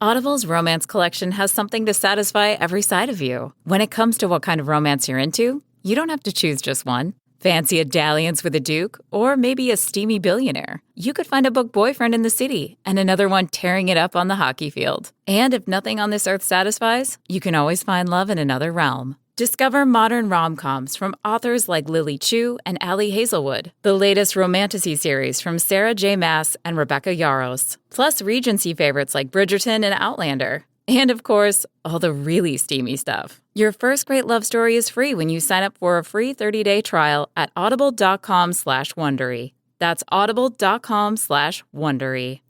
Audible's romance collection has something to satisfy every side of you. When it comes to what kind of romance you're into, you don't have to choose just one. Fancy a dalliance with a duke, or maybe a steamy billionaire. You could find a book boyfriend in the city and another one tearing it up on the hockey field. And if nothing on this earth satisfies, you can always find love in another realm. Discover modern rom-coms from authors like Lily Chu and Ali Hazelwood, the latest romantasy series from Sarah J. Maas and Rebecca Yarros, plus Regency favorites like Bridgerton and Outlander. And of course, all the really steamy stuff. Your first great love story is free when you sign up for a free 30-day trial at audible.com/Wondery. That's audible.com/Wondery.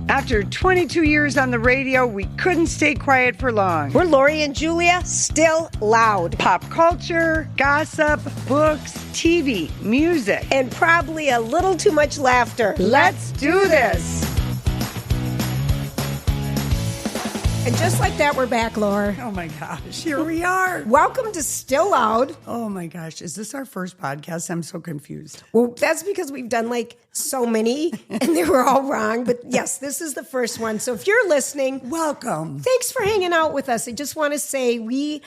After 22 years on the radio, we couldn't stay quiet for long. We're Lori and Julia, still loud. Pop culture, gossip, books, TV, music. And probably a little too much laughter. Let's do this. And just like that, we're back, Laura. Oh my gosh, here we are. Welcome to Still Loud. Oh my gosh, is this our first podcast? I'm so confused. Well, that's because we've done like so many and they were all wrong. But yes, this is the first one. So if you're listening, welcome. Thanks for hanging out with us. I just want to say we're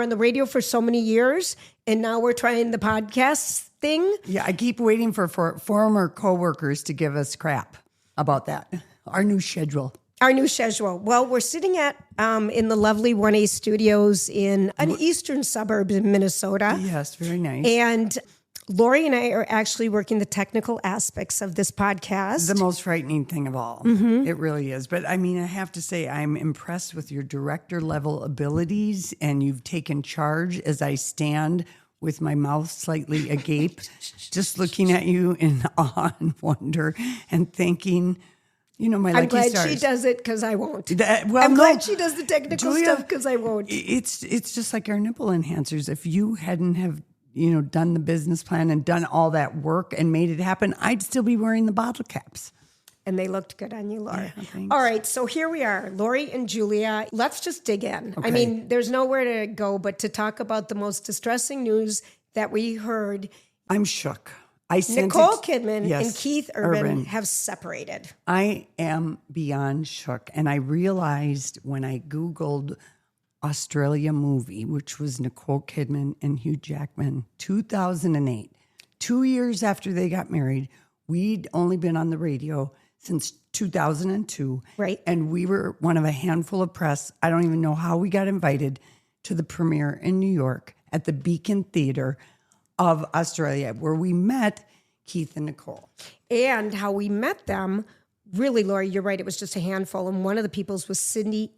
on the radio for so many years and now we're trying the podcast thing. Yeah, I keep waiting for former coworkers to give us crap about that. Our new schedule. Well, we're sitting at in the lovely 1A studios in an eastern suburb in Minnesota. Yes, very nice. And Lori and I are actually working the technical aspects of this podcast. The most frightening thing of all. Mm-hmm. It really is. But I mean, I have to say, I'm impressed with your director level abilities, and you've taken charge as I stand with my mouth slightly agape, just looking at you in awe and wonder and thinking, my lucky I'm glad stars. she does it because I won't. I'm glad she does the technical stuff because I won't. It's just like our nipple enhancers. If you hadn't have done the business plan and done all that work and made it happen, I'd still be wearing the bottle caps. And they looked good on you, Laura. Yeah, thanks. All right, so here we are, Lori and Julia. Let's just dig in. Okay. I mean, there's nowhere to go but to talk about the most distressing news that we heard. I'm shook. Nicole Kidman and Keith Urban have separated. I am beyond shook. And I realized when I Googled Australia movie, which was Nicole Kidman and Hugh Jackman, 2008, 2 years after they got married. We'd only been on the radio since 2002. Right. And we were one of a handful of press. I don't even know how we got invited to the premiere in New York at the Beacon Theater of Australia, where we met Keith and Nicole. And how we met them, really, Lori, you're right, it was just a handful. And one of the peoples was Cindy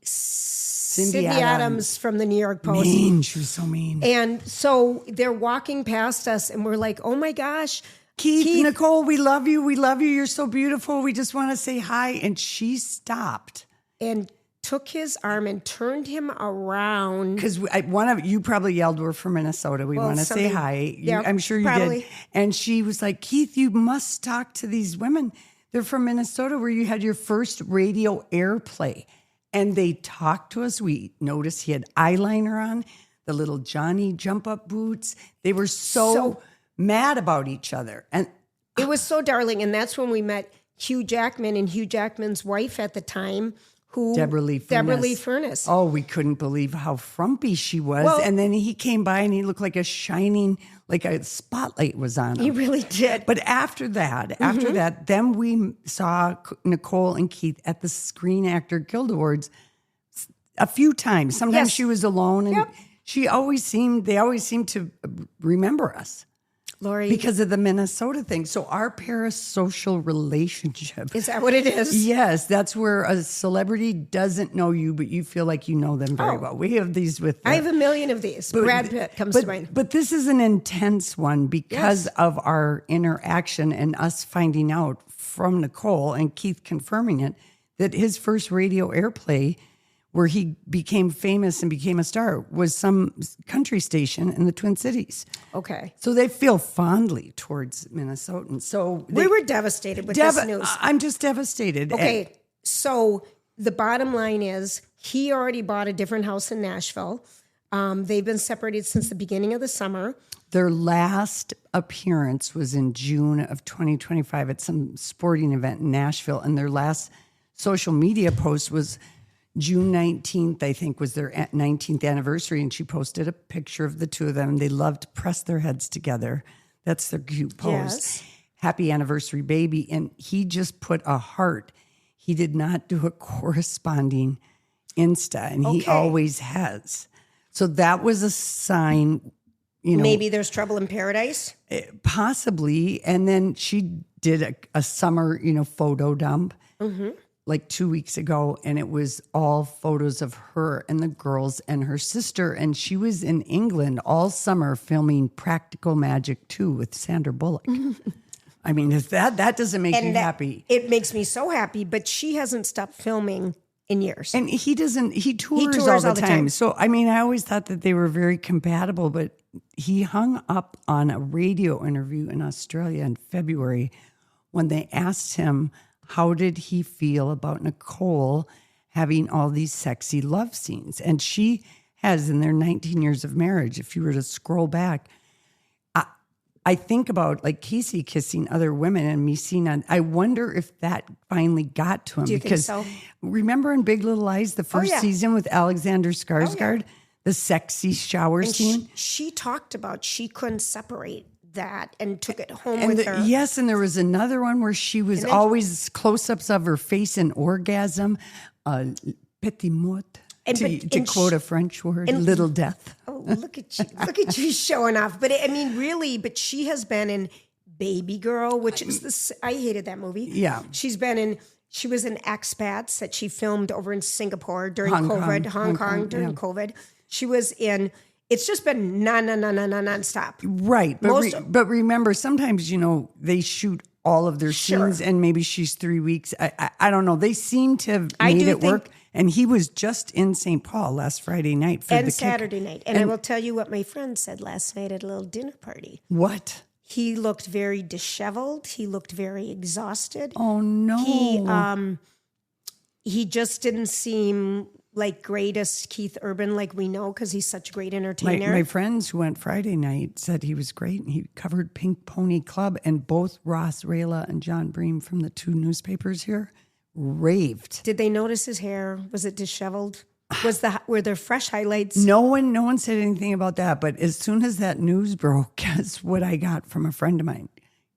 Adams from the New York Post. Mean, she was so mean. And so they're walking past us and we're like, oh my gosh. Keith, Nicole, we love you. We love you. You're so beautiful. We just want to say hi. And she stopped. And took his arm and turned him around. Because you probably yelled, we're from Minnesota. We want to say hi. Yeah, I'm sure you probably did. And she was like, Keith, you must talk to these women. They're from Minnesota, where you had your first radio airplay. And they talked to us. We noticed he had eyeliner on, the little Johnny jump up boots. They were so mad about each other. And it was so darling. And that's when we met Hugh Jackman and Hugh Jackman's wife at the time, Deborah Lee Furness. Oh, we couldn't believe how frumpy she was. Well, and then he came by and he looked like a spotlight was on him. He really did. But after that, then we saw Nicole and Keith at the Screen Actor Guild Awards a few times. Sometimes she was alone, and they always seemed to remember us. Lori. Because of the Minnesota thing. So our parasocial relationship. Is that what it is? Yes. That's where a celebrity doesn't know you, but you feel like you know them very well. We have these with... I have a million of these. Brad Pitt comes to mind. But this is an intense one because of our interaction and us finding out from Nicole and Keith confirming it, that his first radio airplay where he became famous and became a star was some country station in the Twin Cities. Okay. So they feel fondly towards Minnesotans. So we were devastated with this news. I'm just devastated. Okay. So the bottom line is he already bought a different house in Nashville. They've been separated since the beginning of the summer. Their last appearance was in June of 2025 at some sporting event in Nashville. And their last social media post was June 19th, I think, was their 19th anniversary. And she posted a picture of the two of them. They love to press their heads together. That's their cute pose. Yes. Happy anniversary, baby. And he just put a heart. He did not do a corresponding Insta, and he always has. So that was a sign, maybe there's trouble in paradise? Possibly. And then she did a summer, photo dump like 2 weeks ago, and it was all photos of her and the girls and her sister. And she was in England all summer filming Practical Magic 2 with Sandra Bullock. I mean, if that doesn't make you happy. It makes me so happy, but she hasn't stopped filming in years. And he tours all the time. So, I mean, I always thought that they were very compatible, but he hung up on a radio interview in Australia in February when they asked him, how did he feel about Nicole having all these sexy love scenes? And she has, in their 19 years of marriage, if you were to scroll back, I think about like Casey kissing other women and me seeing I wonder if that finally got to him. Do you think so? Remember in Big Little Lies, the first season with Alexander Skarsgård, the sexy shower scene? She talked about she couldn't separate that and took it home with her. Yes, and there was another one where she was always close-ups of her face in orgasm. Petit mot. To quote a French word, little death. Oh, look at you. Look at you showing off. But but she has been in Baby Girl, which is I hated that movie. Yeah. She was in Expats that she filmed over in Singapore during COVID, Hong Kong during COVID. She was in, it's just been nonstop. Right. But remember, sometimes, they shoot all of their scenes and maybe she's 3 weeks. I don't know. They seem to have made it work. And he was just in St. Paul last Friday night for the Saturday night. And I will tell you what my friend said last night at a little dinner party. What? He looked very disheveled. He looked very exhausted. Oh, no. He just didn't seem like greatest Keith Urban like we know because he's such a great entertainer. My friends who went Friday night said he was great. And he covered Pink Pony Club. And both Ross Rayla and John Bream from the 2 newspapers here raved. Did they notice his hair? Was it disheveled? Were there fresh highlights? No one said anything about that. But as soon as that news broke, guess what I got from a friend of mine?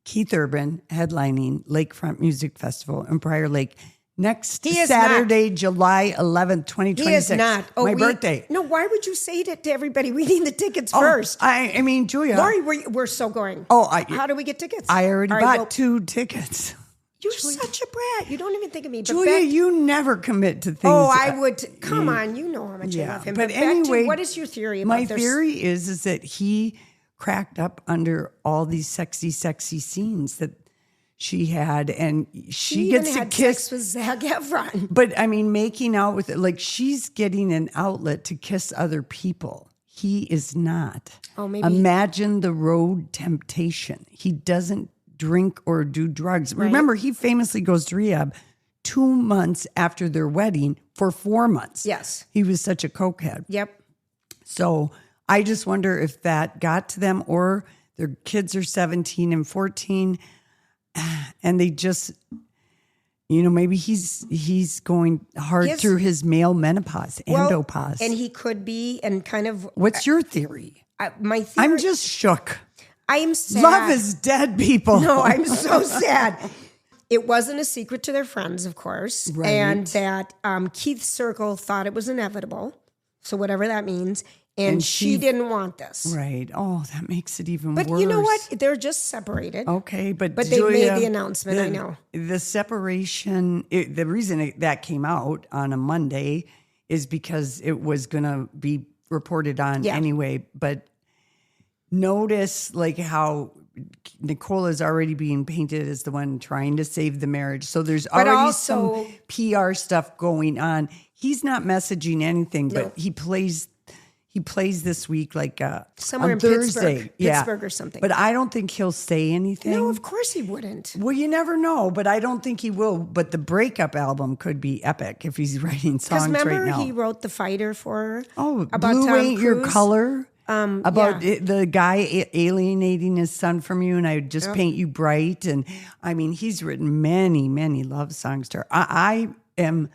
Keith Urban headlining Lakefront Music Festival in Prior Lake next Saturday, July 11th, 2026. He is not. My birthday. No, why would you say that to everybody? We need the tickets first. I mean, Julia. Lori, we're so going. How do we get tickets? I already bought 2 tickets. You're such a brat. You don't even think of me. But Julia, you never commit to things. Oh, I would. Come on. You know how much I love him. But anyway, what is your theory about this? My theory is that he cracked up under all these sexy scenes that she had. And she gets to kiss sex with Zac Efron. But I mean, making out with it, like she's getting an outlet to kiss other people. He is not. Oh, maybe. Imagine the road temptation. He doesn't drink or do drugs. Right. Remember, he famously goes to rehab 2 months after their wedding for 4 months. Yes. He was such a cokehead. Yep. So I just wonder if that got to them or their kids are 17 and 14 and they just, maybe he's going hard through his male menopause, andropause. And he could be and kind of. What's your theory? My theory. I'm just shook. I am sad. Love is dead, people. No, I'm so sad. It wasn't a secret to their friends, of course. Right. And that Keith's circle thought it was inevitable. So whatever that means. And she didn't want this. Right. Oh, that makes it even worse. But you know what? They're just separated. Okay. But they made the announcement, I know. The separation, the reason that came out on a Monday is because it was going to be reported on anyway. But notice like how Nicole is already being painted as the one trying to save the marriage. So there's already some PR stuff going on. He's not messaging anything, but he plays this week like somewhere on in Thursday. Pittsburgh or something. But I don't think he'll say anything. No, of course he wouldn't. Well, you never know, but I don't think he will. But the breakup album could be epic if he's writing songs right now. Because remember he wrote The Fighter for her? Oh, about Blue Tom Ain't Cruise? Your Color. About the guy alienating his son from you, and I would just paint you bright. And I mean, he's written many, many love songs to her. I am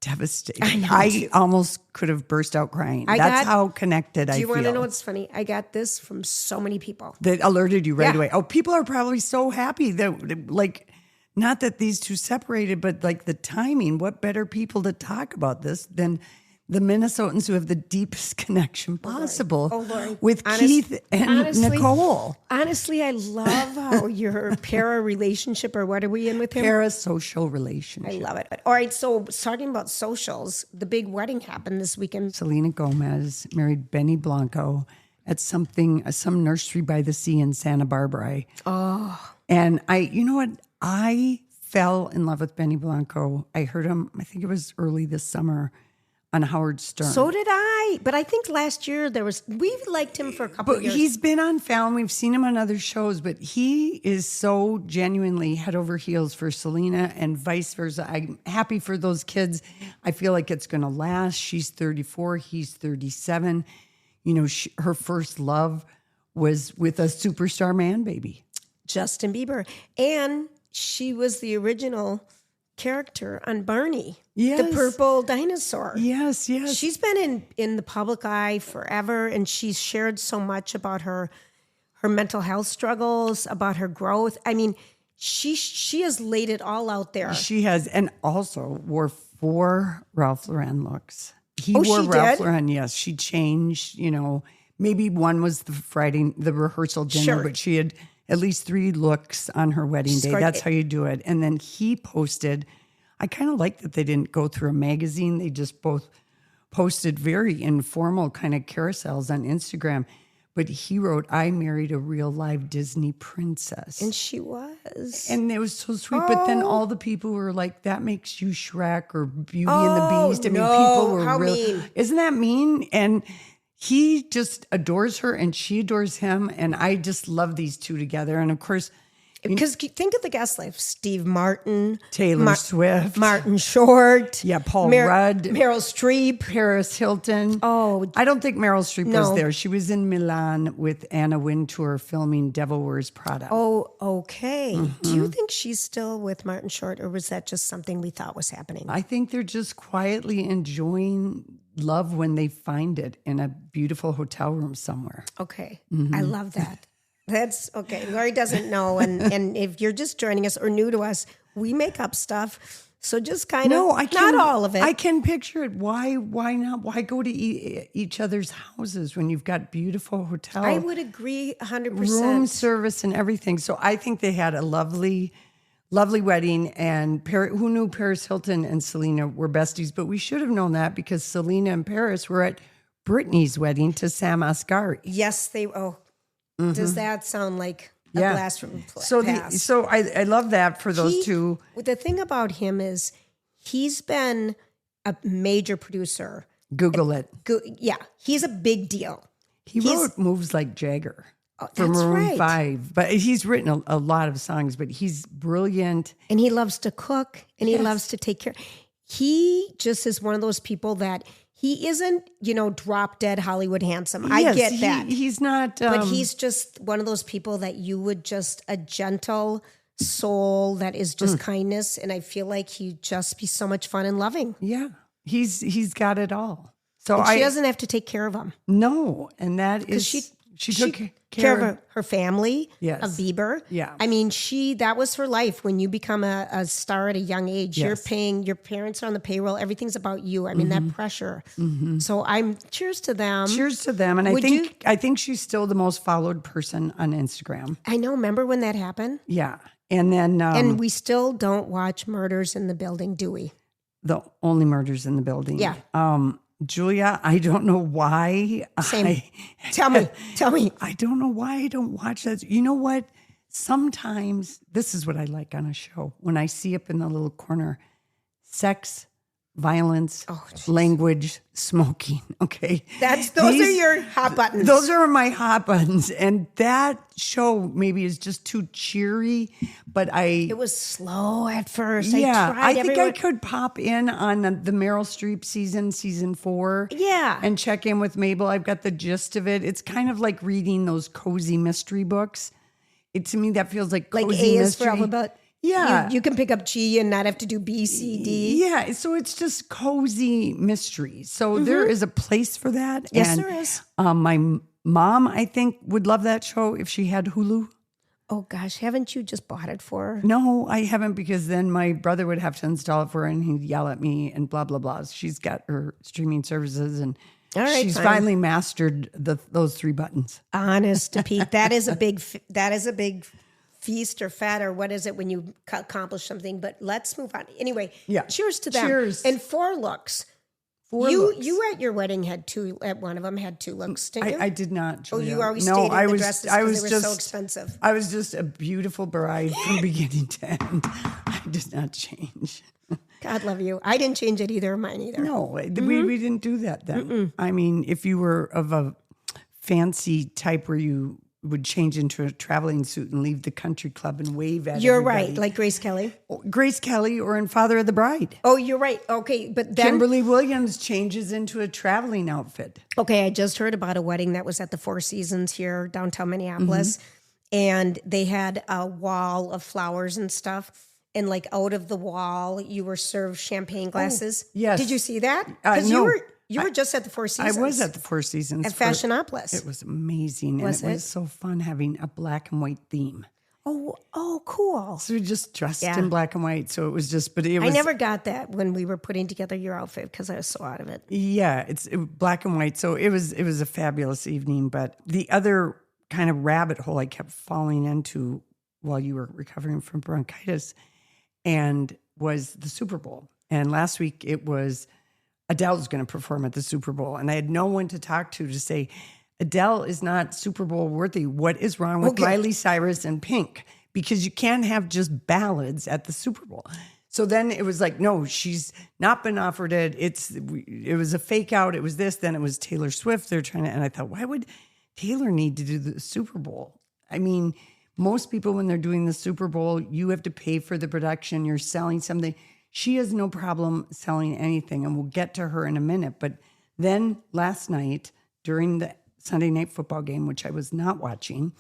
devastated. I know, I almost could have burst out crying. That's how connected I feel. Do you want to know what's funny? I got this from so many people. That alerted you right away. Oh, people are probably so happy that, like, not that these two separated, but like the timing. What better people to talk about this than the Minnesotans who have the deepest connection possible with Keith and Nicole. Honestly, I love how your para relationship, or what are we in with him? Parasocial relationship. I love it. All right, so talking about socials, the big wedding happened this weekend. Selena Gomez married Benny Blanco at some nursery by the sea in Santa Barbara. Oh. And you know what? I fell in love with Benny Blanco. I heard him, I think it was early this summer, on Howard Stern. So did I. But I think last year we liked him for a couple of years. He's been on Fallon. We've seen him on other shows, but he is so genuinely head over heels for Selena and vice versa. I'm happy for those kids. I feel like it's going to last. She's 34. He's 37. You know, her first love was with a superstar man baby. Justin Bieber. And she was the original character on Barney, the purple dinosaur. Yes. She's been in the public eye forever, and she's shared so much about her mental health struggles, about her growth. I mean, she has laid it all out there. She has, and also wore 4 Ralph Lauren looks. He wore Ralph Lauren, yes. She changed, you know, maybe one was the rehearsal dinner, but she had at least 3 looks on her wedding day. That's how you do it. And then he posted, I kind of like that they didn't go through a magazine. They just both posted very informal kind of carousels on Instagram. But he wrote, I married a real live Disney princess. And she was. And it was so sweet. But then all the people were like, that makes you Shrek or Beauty and the Beast. I mean, people were mean. Isn't that mean? And he just adores her and she adores him. And I just love these two together. And of course, because think of the guest life: Steve Martin, Taylor Swift, Martin Short, Paul Rudd, Meryl Streep, Paris Hilton. Oh, I don't think Meryl Streep was there. She was in Milan with Anna Wintour filming Devil Wears Prada. Oh, okay. Mm-hmm. Do you think she's still with Martin Short, or was that just something we thought was happening? I think they're just quietly enjoying love when they find it in a beautiful hotel room somewhere. Okay, I love that. That's okay. Lori doesn't know. And if you're just joining us or new to us, we make up stuff. So just kind of, not all of it. I can picture it. Why not? Why go to each other's houses when you've got beautiful hotels? I would agree 100%. Room service and everything. So I think they had a lovely, lovely wedding. And who knew Paris Hilton and Selena were besties? But we should have known that because Selena and Paris were at Britney's wedding to Sam Asghari. Yes, Does that sound like a blast from the past? So I love that for those two. The thing about him is he's been a major producer. Google it. He's a big deal. He wrote Moves Like Jagger for Maroon 5. But he's written a lot of songs, but he's brilliant. And he loves to cook and he loves to take care. He just is one of those people that he isn't, drop dead Hollywood handsome. I get that. He's not. But he's just one of those people that you would just a gentle soul that is just kindness. And I feel like he'd just be so much fun and loving. Yeah. He's got it all. So she doesn't have to take care of him. No. And that is. She took care of her family, yes. of Bieber. Yeah. I mean, that was her life. When you become a star at a young age, you're paying, your parents are on the payroll. Everything's about you. I mean, that pressure. Mm-hmm. So cheers to them. Cheers to them. And I think she's still the most followed person on Instagram. I know. Remember when that happened? Yeah. And then. And we still don't watch Murders in the Building, do we? The only Murders in the Building. Yeah. Julia, I don't know why. Same. Tell me. I don't know why I don't watch that. You know what? Sometimes this is what I like on a show. When I see up in the little corner, sex, violence, language, smoking. Okay. Those are your hot buttons. Those are my hot buttons. And that show maybe is just too cheery, but it was slow at first. Yeah. I think I could pop in on the Meryl Streep season 4. Yeah. And check in with Mabel. I've got the gist of it. It's kind of like reading those cozy mystery books. To me, that feels like cozy A mystery. is for alphabet. Yeah. You can pick up G and not have to do B, C, D. Yeah. So it's just cozy mystery. So there is a place for that. Yes, and, there is. My mom, I think, would love that show if she had Hulu. Oh, gosh. Haven't you just bought it for her? No, I haven't, because then my brother would have to install it for her and he'd yell at me and blah, blah, blah. She's got her streaming services and All right, she's fine. finally mastered those 3 buttons. Honest to Pete, that is a big feast or fat, or what is it when you accomplish something? But let's move on. Anyway, cheers to them. Cheers. And 4 looks. You at your wedding had 2. At one of them had 2 looks, didn't you? I did not. Julia. You always stayed in the dresses because they were so expensive. I was just a beautiful bride from beginning to end. I did not change. God love you. I didn't change it either. Mine either. No, we didn't do that then. I mean, if you were of a fancy type where you would change into a traveling suit and leave the country club and wave at You're everybody. right, like Grace Kelly. Grace Kelly, or in Father of the Bride. Oh, you're right. Okay, but then Kimberly Williams changes into a traveling outfit. Okay, I just heard about a wedding that was at the Four Seasons here downtown Minneapolis, and they had a wall of flowers and stuff, and like out of the wall, you were served champagne glasses. yes. Did you see that? Because no. you were just at the Four Seasons. I was at the Four Seasons. At Fashionopolis. It was amazing. Was and it it? was so fun having a black and white theme. Oh, cool. So we just dressed in black and white. So it was just, but it was. I never got that when we were putting together your outfit because I was so out of it. Yeah, it's black and white. So it was a fabulous evening. But the other kind of rabbit hole I kept falling into while you were recovering from bronchitis and was the Super Bowl. And last week it was Adele's going to perform at the Super Bowl. And I had no one to talk to say, Adele is not Super Bowl worthy. What is wrong with Miley Cyrus and Pink? Because you can't have just ballads at the Super Bowl. So then it was like, no, she's not been offered it. It was a fake out. It was this. Then it was Taylor Swift. They're trying to, and I thought, why would Taylor need to do the Super Bowl? I mean, most people, when they're doing the Super Bowl, you have to pay for the production. You're selling something. She has no problem selling anything, and we'll get to her in a minute. But then last night during the Sunday night football game, which I was not watching,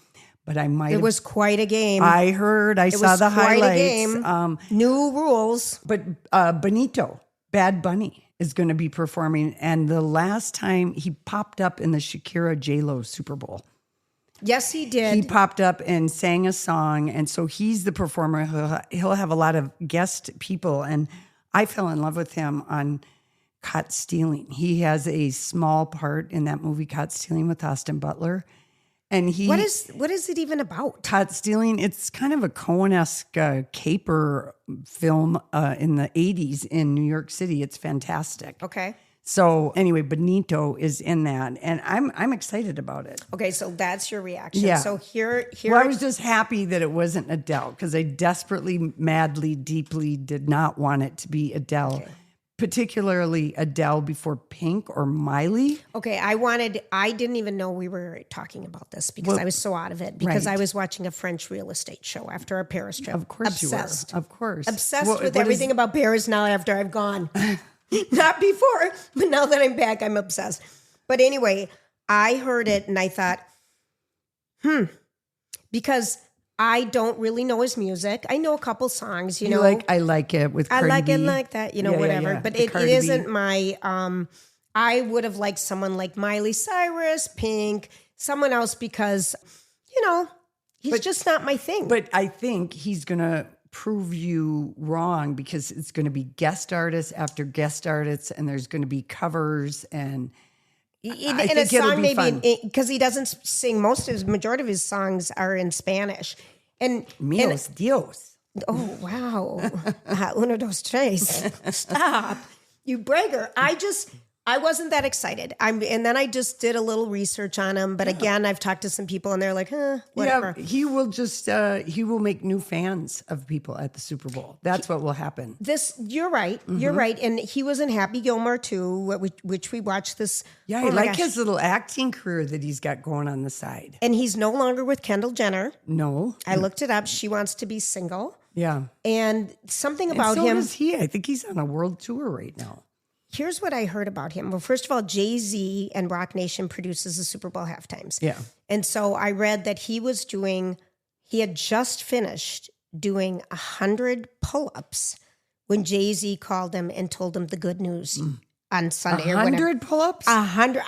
but I might. It was quite a game. I heard. I saw the highlights. Quite a game. New rules. But Benito, Bad Bunny, is going to be performing, and the last time he popped up in the Shakira J-Lo Super Bowl. Yes, he did. He popped up and sang a song, and so he's the performer. He'll have a lot of guest people, and I fell in love with him on Caught Stealing. He has a small part in that movie, Caught Stealing, with Austin Butler. And what is it even about? Caught Stealing, it's kind of a Coen-esque caper film in the 80s in New York City. It's fantastic. Okay. So anyway, Benito is in that, and I'm excited about it. Okay, so that's your reaction. Yeah. So here. Well, I was just happy that it wasn't Adele, because I desperately, madly, deeply did not want it to be Adele. Okay. Particularly Adele before Pink or Miley. Okay, I didn't even know we were talking about this because I was so out of it because I was watching a French real estate show after our Paris trip. Of course Obsessed. you were. Of course. Obsessed with everything about Paris now after I've gone. Not before, but now that I'm back, I'm obsessed. But anyway, I heard it and I thought, because I don't really know his music. I know a couple songs, you know. I like it with Cardi I like B. it like that, you know, whatever. Yeah. But it isn't my, I would have liked someone like Miley Cyrus, Pink, someone else because, you know, he's just not my thing. But I think he's going to prove you wrong because it's going to be guest artists after guest artists, and there's going to be covers and... In a song, maybe because he doesn't sing. Majority of his songs are in Spanish. And Dios. Oh wow, uno dos tres. Stop, you bragger. I wasn't that excited. And then I just did a little research on him. But again, I've talked to some people and they're like, whatever. Yeah, he will just, he will make new fans of people at the Super Bowl. That's what will happen. You're right. Mm-hmm. You're right. And he was in Happy Gilmore too, which we watched this. Yeah, I like his little acting career that he's got going on the side. And he's no longer with Kendall Jenner. No. I looked it up. She wants to be single. Yeah. And something about him. him. So does he. I think he's on a world tour right now. Here's what I heard about him. Well, first of all, Jay-Z and Rock Nation produces the Super Bowl halftimes. Yeah. And so I read that he had just finished doing 100 pull-ups when Jay-Z called him and told him the good news on Sunday. 100 pull-ups? 100.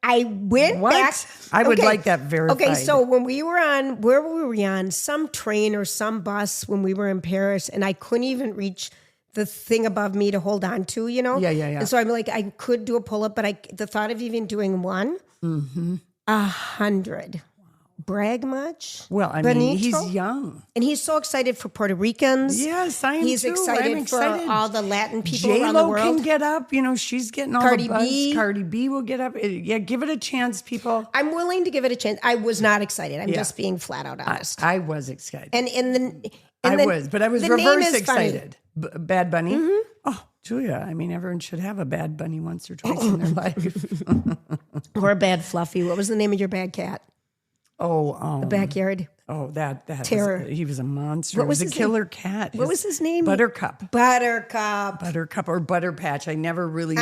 I went back. I would like that verified. Okay, so when we were on, where were we on? Some train or some bus when we were in Paris, and I couldn't even reach the thing above me to hold on to, Yeah. And so I'm like, I could do a pull-up, but the thought of even doing one, 100. Brag much? Well, I Benito? mean, he's young. And he's so excited for Puerto Ricans. Yes, I am He's too. excited for all the Latin people around the J-Lo world. can get up. She's getting all Cardi the buzz. B. Cardi B will get up. Yeah, give it a chance, people. I'm willing to give it a chance. I was not excited. I'm just being flat out honest. I was excited. And I was the reverse name is excited. Bad Bunny? Oh, Julia, I mean, everyone should have a Bad Bunny once or twice in their life. Or a bad Fluffy. What was the name of your bad cat? The backyard. Oh, that Terror. He was a monster. What He was a his killer cat. What was his name? Buttercup. Buttercup or Butter Patch. I never really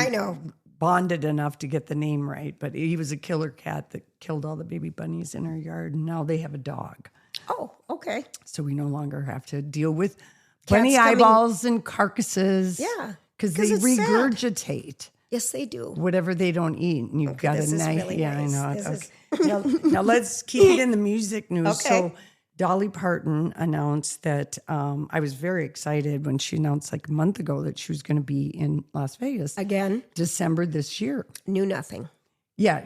bonded enough to get the name right, but he was a killer cat that killed all the baby bunnies in our yard, and now they have a dog. Oh, okay. So we no longer have to deal with Cats bunny coming- eyeballs and carcasses. Yeah. Because they it's sad. regurgitate Yes, they do. whatever they don't eat. And you've got this a is nice, really nice. I know. This Okay. Now let's keep it in the music news. Okay. So Dolly Parton announced that I was very excited when she announced like a month ago that she was going to be in Las Vegas Again, December this year. knew nothing. Yeah,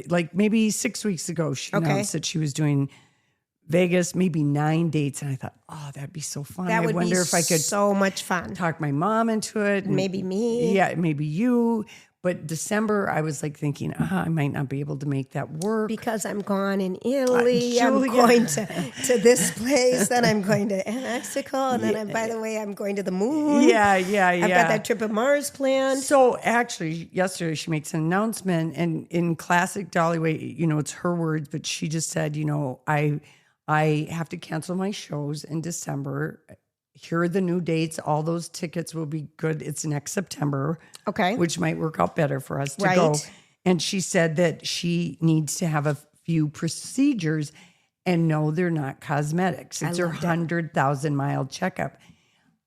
like maybe 6 weeks ago, she announced that she was doing Vegas, maybe 9 dates, and I thought, oh, that'd be so fun. That would I wonder be if I could so much fun. talk my mom into it. and- Maybe me. Yeah, maybe you. But December, I was like thinking, I might not be able to make that work. Because I'm gone in Italy, I'm Julia. going to this place, then I'm going to Mexico, and then by the way, I'm going to the moon. Yeah. I've got that trip to Mars planned. So actually, yesterday she makes an announcement, and in classic Dolly way, it's her words, but she just said, I have to cancel my shows in December. Here are the new dates. All those tickets will be good. It's next September. Okay. Which might work out better for us to Right. go. And she said that she needs to have a few procedures, and no, they're not cosmetics. It's her 100,000-mile checkup.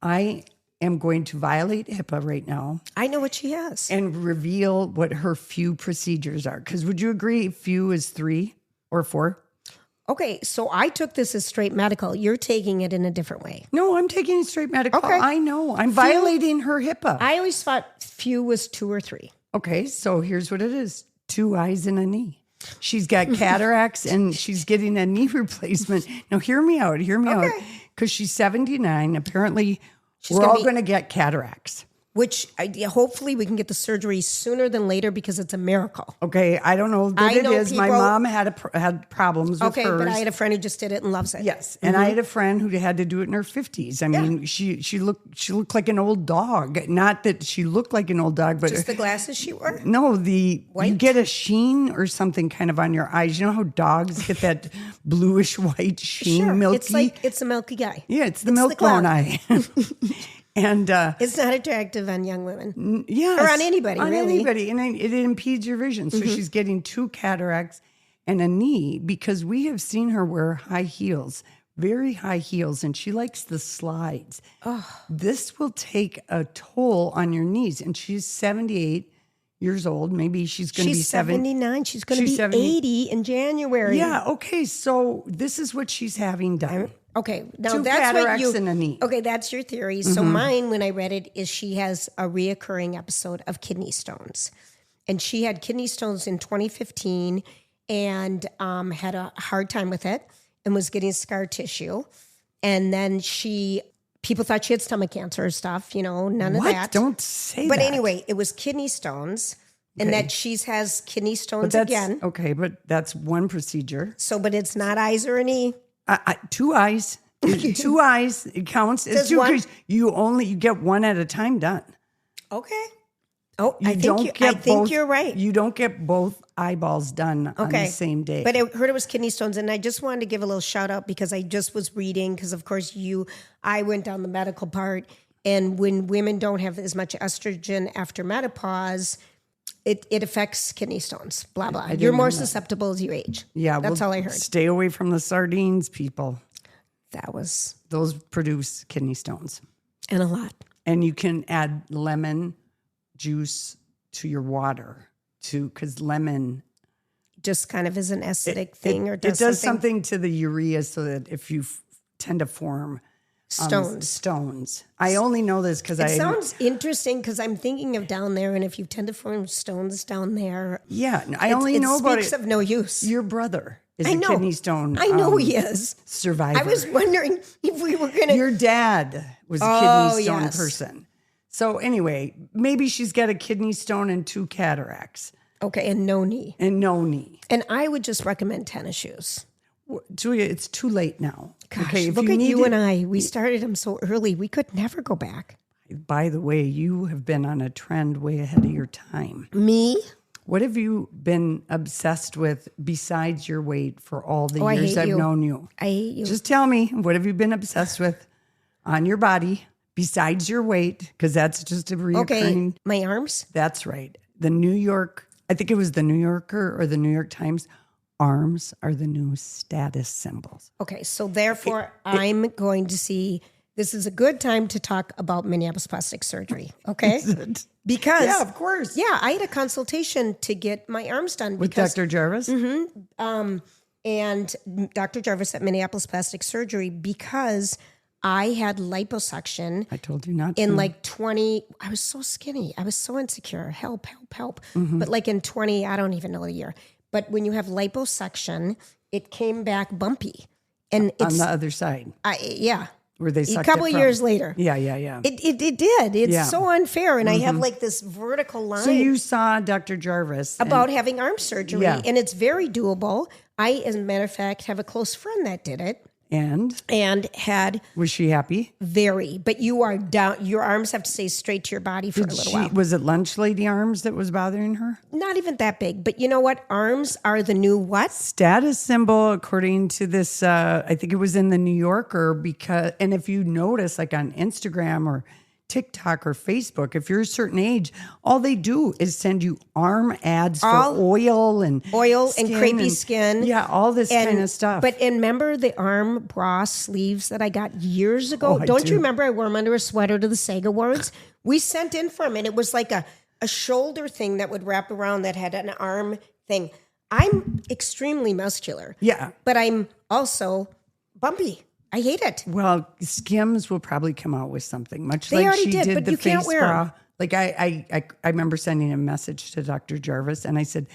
I am going to violate HIPAA right now I know what she has. and reveal what her few procedures are. Because would you agree few is 3 or 4? Okay, so I took this as straight medical. You're taking it in a different way. No, I'm taking it straight medical. Okay. I know. I'm violating her HIPAA. I always thought few was 2 or 3. Okay, so here's what it is. 2 eyes and a knee. She's got cataracts and she's getting a knee replacement. Now, hear me out. Because she's 79. Apparently, we're all going to get cataracts. Which hopefully we can get the surgery sooner than later because it's a miracle. Okay, I don't know that it is. My mom had problems with hers. But I had a friend who just did it and loves it. Yes, and I had a friend who had to do it in her 50s. I mean, she looked like an old dog. Not that she looked like an old dog, but Just the glasses she wore? no, you White? get a sheen or something kind of on your eyes. You know how dogs get that bluish white sheen, Sure. milky? It's a milky guy. Yeah, it's the milk bone eye. And It's not attractive on young women. yes, Or on anybody, really. anybody, and it impedes your vision. So she's getting 2 cataracts and a knee because we have seen her wear high heels, very high heels, and she likes the slides. This will take a toll on your knees, and she's 78 years old. Maybe she's going to be She's 79. She's going to be 70. 80 in January. Yeah. Okay. So this is what she's having done. Okay, now 2 that's what cataracts and a knee. Okay, that's your theory. So mine, when I read it, is she has a reoccurring episode of kidney stones, and she had kidney stones in 2015 and had a hard time with it and was getting scar tissue, and then people thought she had stomach cancer or stuff. None of that. Don't say But that. anyway, it was kidney stones, and that she has kidney stones That's, again. Okay, but that's one procedure. So, but it's not eyes or any. 2 eyes. 2 eyes. It counts as Does 2 one- because you get one at a time done. Okay. Oh, You I think you're right. You don't get both eyeballs done on the same day. But I heard it was kidney stones, and I just wanted to give a little shout out because I just was reading, because of course I went down the medical part, and when women don't have as much estrogen after menopause, it affects kidney stones, blah, blah. You're more susceptible as you age. yeah, That's all I heard. Stay away from the sardines, people. Those produce kidney stones. And a lot. And you can add lemon juice to your water too, because lemon just kind of is an acidic thing, or it does something to the urea, so that if you tend to form stones. I only know this because it sounds interesting, because I'm thinking of down there, and if you tend to form stones down there, I only know about it. It speaks of no use. Your brother is a kidney stone. I know he is survivor. I was wondering if we were going to. Your dad was a kidney stone person. So anyway, maybe she's got a kidney stone and 2 cataracts. Okay, and no knee. And I would just recommend tennis shoes. Julia, it's too late now. Gosh, okay, look at you and I. We started them so early. We could never go back. By the way, you have been on a trend way ahead of your time. Me? What have you been obsessed with besides your weight for all the years I've known you? I hate you. Just tell me, what have you been obsessed with on your body besides your weight? Because that's just a reoccurring. Okay, my arms? That's right. I think it was the New Yorker or the New York Times. Arms are the new status symbols. Okay, so therefore I'm going to see, this is a good time to talk about Minneapolis plastic surgery, okay? Because, yeah, of course. Yeah, I had a consultation to get my arms done. With Dr. Jarvis? Mm-hmm. And Dr. Jarvis at Minneapolis Plastic Surgery, because I had liposuction. I told you not to. In like 20, I was so skinny. I was so insecure. Help. Mm-hmm. But like in 20, I don't even know the year. But when you have liposuction, it came back bumpy. And it's on the other side. Yeah. Where they sucked a couple it of from. years later. Yeah. It did. It's so unfair. And I have like this vertical line. So you saw Dr. Jarvis. About having arm surgery. Yeah. And it's very doable. I, as a matter of fact, have a close friend that did it. And had... Was she happy? Very. But you are down. Your arms have to stay straight to your body for a little while. Was it lunch lady arms that was bothering her? Not even that big. But you know what? Arms are the new what? Status symbol, according to this, I think it was in the New Yorker. And if you notice, like on Instagram or TikTok or Facebook, if you're a certain age, all they do is send you arm ads for oil and crepey skin. Yeah, all this kind of stuff. But remember the arm bra sleeves that I got years ago? Don't you remember I wore them under a sweater to the SAG Awards? We sent in for them, and it was like a shoulder thing that would wrap around that had an arm thing. I'm extremely muscular. Yeah. But I'm also bumpy. I hate it. Well, Skims will probably come out with something, much they like she did but the you face can't wear bra. them. Like I remember sending a message to Dr. Jarvis, and I said,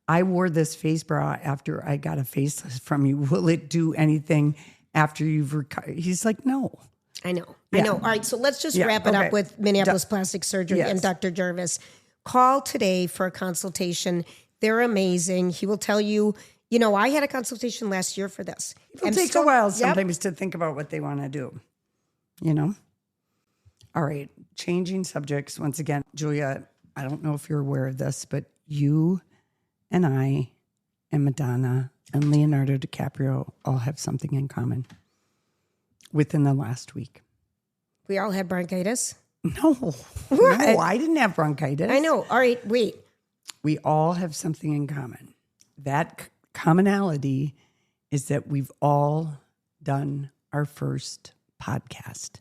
I wore this face bra after I got a facelift from you. Will it do anything after you've recovered? He's like, no. I know. All right, so let's just wrap it up with Minneapolis Plastic Surgery and Dr. Jarvis. Call today for a consultation. They're amazing. He will tell you. You know, I had a consultation last year for this. It'll take a while sometimes to think about what they want to do, you know? All right, changing subjects once again. Julia, I don't know if you're aware of this, but you and I and Madonna and Leonardo DiCaprio all have something in common within the last week. We all had bronchitis? No, I didn't have bronchitis. I know. All right, wait. We all have something in common. That commonality is that we've all done our first podcast.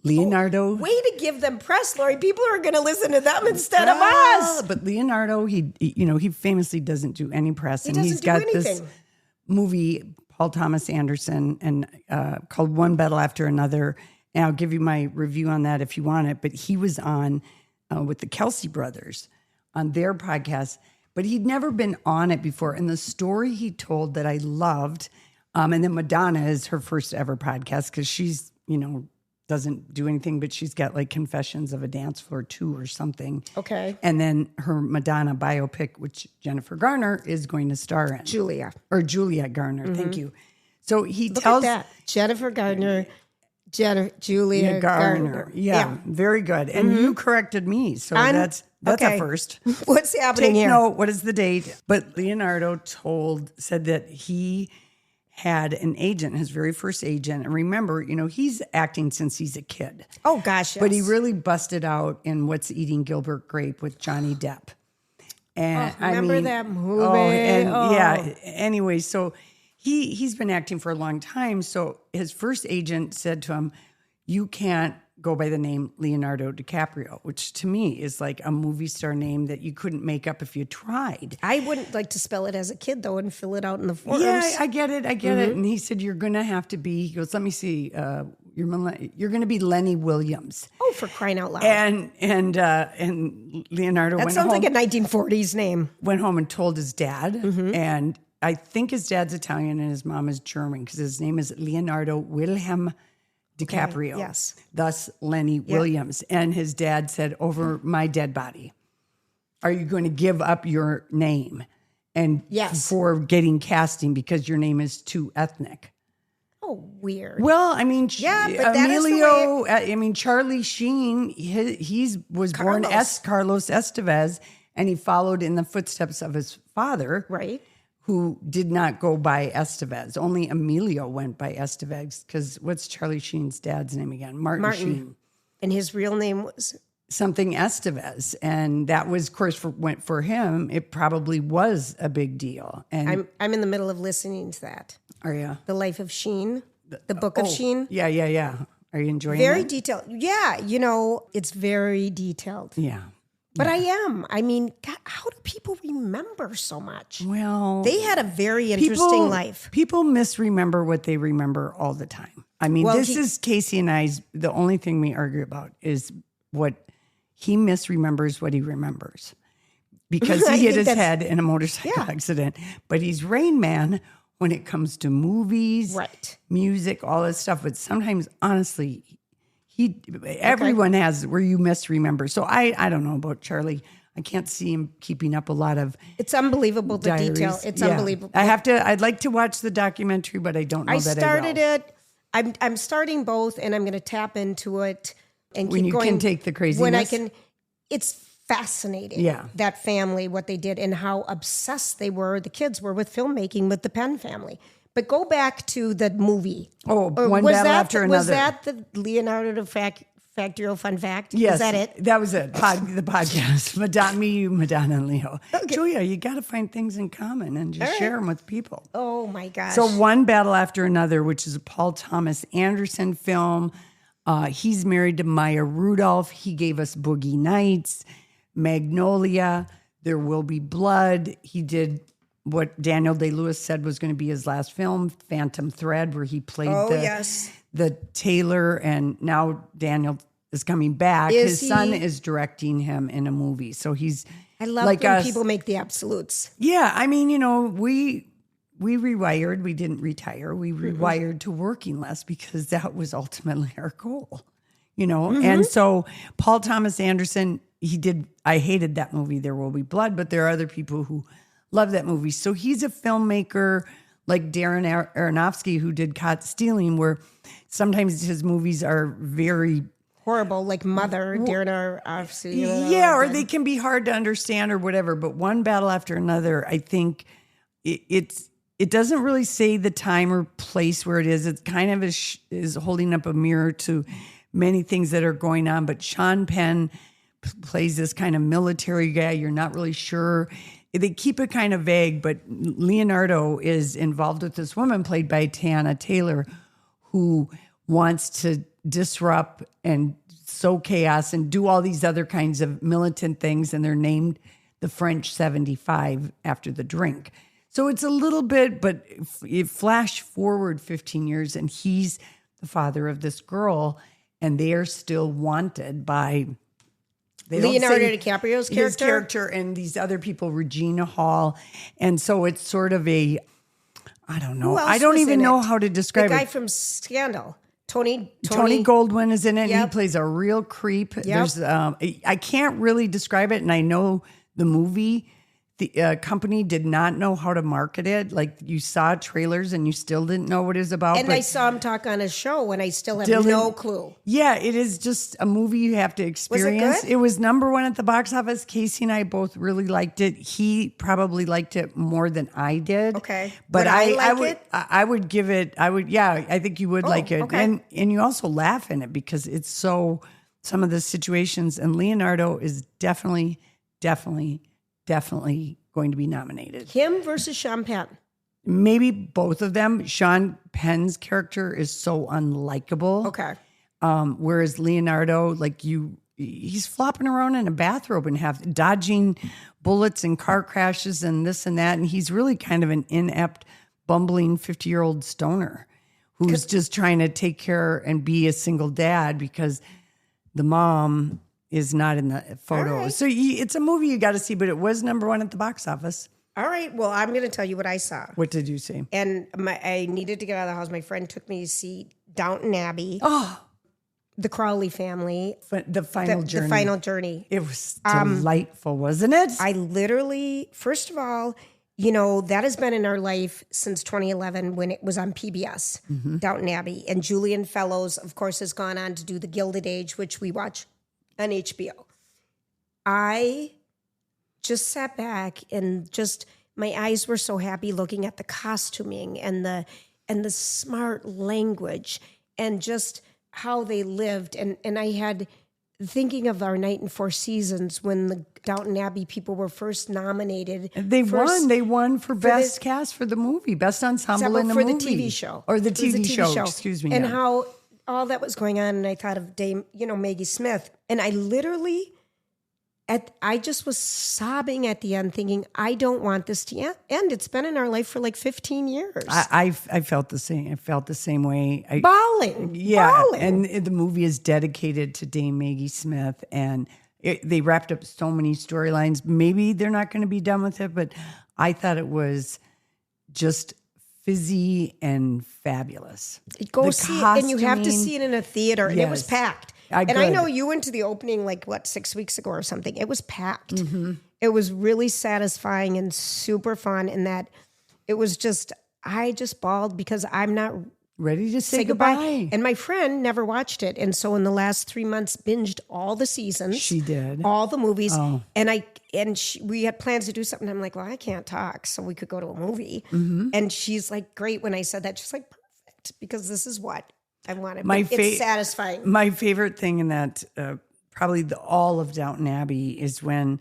Leonardo. Way to give them press, Lori. People are going to listen to them instead of us. But Leonardo, he famously doesn't do any press. He's got this movie, Paul Thomas Anderson, and called One Battle After Another. And I'll give you my review on that if you want it. But he was on with the Kelsey brothers on their podcast. But he'd never been on it before. And the story he told that I loved, and then Madonna is her first ever podcast because she's, doesn't do anything, but she's got like Confessions of a Dance Floor 2 or something. Okay. And then her Madonna biopic, which Jennifer Garner is going to star in. Julia Garner. Mm-hmm. Thank you. So he Look tells... at that. Jennifer Garner... Julia Garner. Yeah, very good. And you corrected me, so that's a first. What's happening here? Note, what is the date? But Leonardo said that he had an agent, his very first agent. And remember, he's acting since he's a kid. Oh, gosh, yes. But he really busted out in What's Eating Gilbert Grape with Johnny Depp. And remember that movie? Yeah, anyway, so... he's been acting for a long time. So his first agent said to him, you can't go by the name Leonardo DiCaprio, which to me is like a movie star name that you couldn't make up if you tried. I wouldn't like to spell it as a kid, though, and fill it out in the forms. Yeah, I get it. And he said, you're going to have to be, he goes, let me see, you're going to be Lenny Williams. Oh, for crying out loud. And Leonardo that went sounds home. like a 1940s name. Went home and told his dad. And I think his dad's Italian and his mom is German because his name is Leonardo Wilhelm DiCaprio. Okay, yes. Thus Lenny Williams. And his dad said, over my dead body, are you going to give up your name and for getting casting because your name is too ethnic? Oh, weird. Well, I mean, but Emilio, I mean, Charlie Sheen, he was born Carlos Estevez, and he followed in the footsteps of his father. Right. Who did not go by Estevez. Only Emilio went by Estevez because what's Charlie Sheen's dad's name again? Martin Sheen. And his real name was? Something Estevez. And that was, of course, for him, it probably was a big deal. And I'm in the middle of listening to that. Are you? The Life of Sheen, the Book of Sheen. Yeah. Are you enjoying Very that? detailed. Yeah, it's very detailed. Yeah. But I am. I mean, God, how do people remember so much? Well, they had a very interesting life. People misremember what they remember all the time. I mean, this is Casey and I's, the only thing we argue about is what he misremembers what he remembers. Because he hit his head in a motorcycle accident. But he's Rain Man when it comes to movies, music, all this stuff. But sometimes, honestly, everyone has where you misremember. So I don't know about Charlie. I can't see him keeping up a lot of. It's unbelievable the detail. It's unbelievable. I'd like to watch the documentary, but I don't know that I will. I started it. I'm starting both, and I'm going to tap into it and when keep going. When you can take the craziness. When I can, it's fascinating. Yeah, that family, what they did, and how obsessed they were. The kids were with filmmaking with the Penn family. But go back to the movie. Oh, One Battle After Another. Was that the Leonardo DiCaprio fun fact? Yes. Is that it? That was it. The podcast. Madonna and Leo. Okay. Julia, you got to find things in common and just share them with people. Oh, my gosh. So One Battle After Another, which is a Paul Thomas Anderson film. He's married to Maya Rudolph. He gave us Boogie Nights, Magnolia, There Will Be Blood. He did what Daniel Day-Lewis said was going to be his last film, Phantom Thread, where he played the Taylor, and now Daniel is coming back. His son is directing him in a movie. So he's I love like when people make the absolutes. Yeah, I mean, we rewired. We didn't retire. We rewired to working less because that was ultimately our goal, And so Paul Thomas Anderson, I hated that movie, There Will Be Blood, but there are other people who love that movie. So he's a filmmaker like Darren Aronofsky, who did Caught Stealing, where sometimes his movies are very horrible, like Mother, Darren Aronofsky. Yeah, or they can be hard to understand or whatever. But One Battle After Another, I think it doesn't really say the time or place where it is. It kind of is holding up a mirror to many things that are going on. But Sean Penn plays this kind of military guy. You're not really sure. They keep it kind of vague, but Leonardo is involved with this woman played by Tana Taylor who wants to disrupt and sow chaos and do all these other kinds of militant things, and they're named the French 75 after the drink. So it's a little bit, but you flash forward 15 years, and he's the father of this girl, and they are still wanted by Leonardo DiCaprio's character? His character and these other people, Regina Hall. And so it's sort of I don't know. I don't even know how to describe it. The guy from Scandal. Tony Goldwyn is in it. Yep. And he plays a real creep. Yep. There's I can't really describe it. And I know the movie, the company did not know how to market it. Like you saw trailers and you still didn't know what it was about. And I saw him talk on a show and I still have no clue. Yeah, it is just a movie you have to experience. Was it good? It was #1 at the box office. Casey and I both really liked it. He probably liked it more than I did. Okay. But I would give it, I think you would like it. Okay. And you also laugh in it because it's some of the situations, and Leonardo is definitely going to be nominated. Him versus Sean Penn. Maybe both of them. Sean Penn's character is so unlikable. Okay. Whereas Leonardo, he's flopping around in a bathrobe and dodging bullets and car crashes and this and that. And he's really kind of an inept, bumbling 50-year-old stoner who's just trying to take care and be a single dad because the mom is not in the photos. Right. So it's a movie you got to see, but it was number one at the box office. All right. Well, I'm going to tell you what I saw. What did you see? And I needed to get out of the house. My friend took me to see Downton Abbey. Oh, the Crawley family. the final journey. The final journey. It was delightful, wasn't it? I literally, first of all, that has been in our life since 2011 when it was on PBS, Downton Abbey. And Julian Fellows, of course, has gone on to do The Gilded Age, which we watch on HBO. I just sat back and my eyes were so happy looking at the costuming and the smart language and just how they lived. And I had thinking of our night in Four Seasons when the Downton Abbey people were first nominated. They won for best cast for the movie, best ensemble in the movie. For the TV show. Or the TV show, excuse me. And how all that was going on. And I thought of Dame, Maggie Smith. And I literally... I just was sobbing at the end thinking, I don't want this to end. It's been in our life for 15 years. I felt the same. I felt the same way. Bawling. Yeah. Bawling. And the movie is dedicated to Dame Maggie Smith. And they wrapped up so many storylines. Maybe they're not going to be done with it, but I thought it was just fizzy and fabulous. Go see it, and you have to see it in a theater. And it was packed. I know you went to the opening 6 weeks ago or something. It was packed. Mm-hmm. It was really satisfying and super fun in that it was I just bawled because I'm not ready to say goodbye. And my friend never watched it. And so in the last 3 months, binged all the seasons. She did. All the movies. Oh. We had plans to do something. I'm like, well, I can't talk, so we could go to a movie. Mm-hmm. And she's like, great. When I said that, she's like, perfect, because this is what I wanted. It's satisfying. My favorite thing in that, probably all of Downton Abbey, is when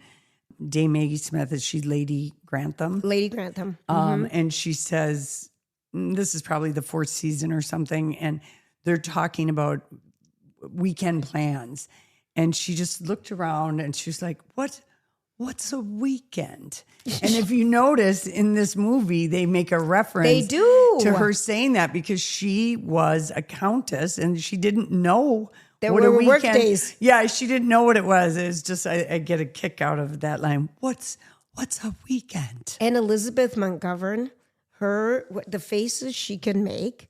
Dame Maggie Smith, is she Lady Grantham? Lady Grantham. And she says, this is probably the fourth season or something, and they're talking about weekend plans. And she just looked around and she was like, what's a weekend? And if you notice in this movie, they make a reference to her saying that because she was a countess and she didn't know there what were a weekend. Work days. Yeah, she didn't know what it was. It's just I get a kick out of that line. What's a weekend? And Elizabeth Montgovern, the faces she can make.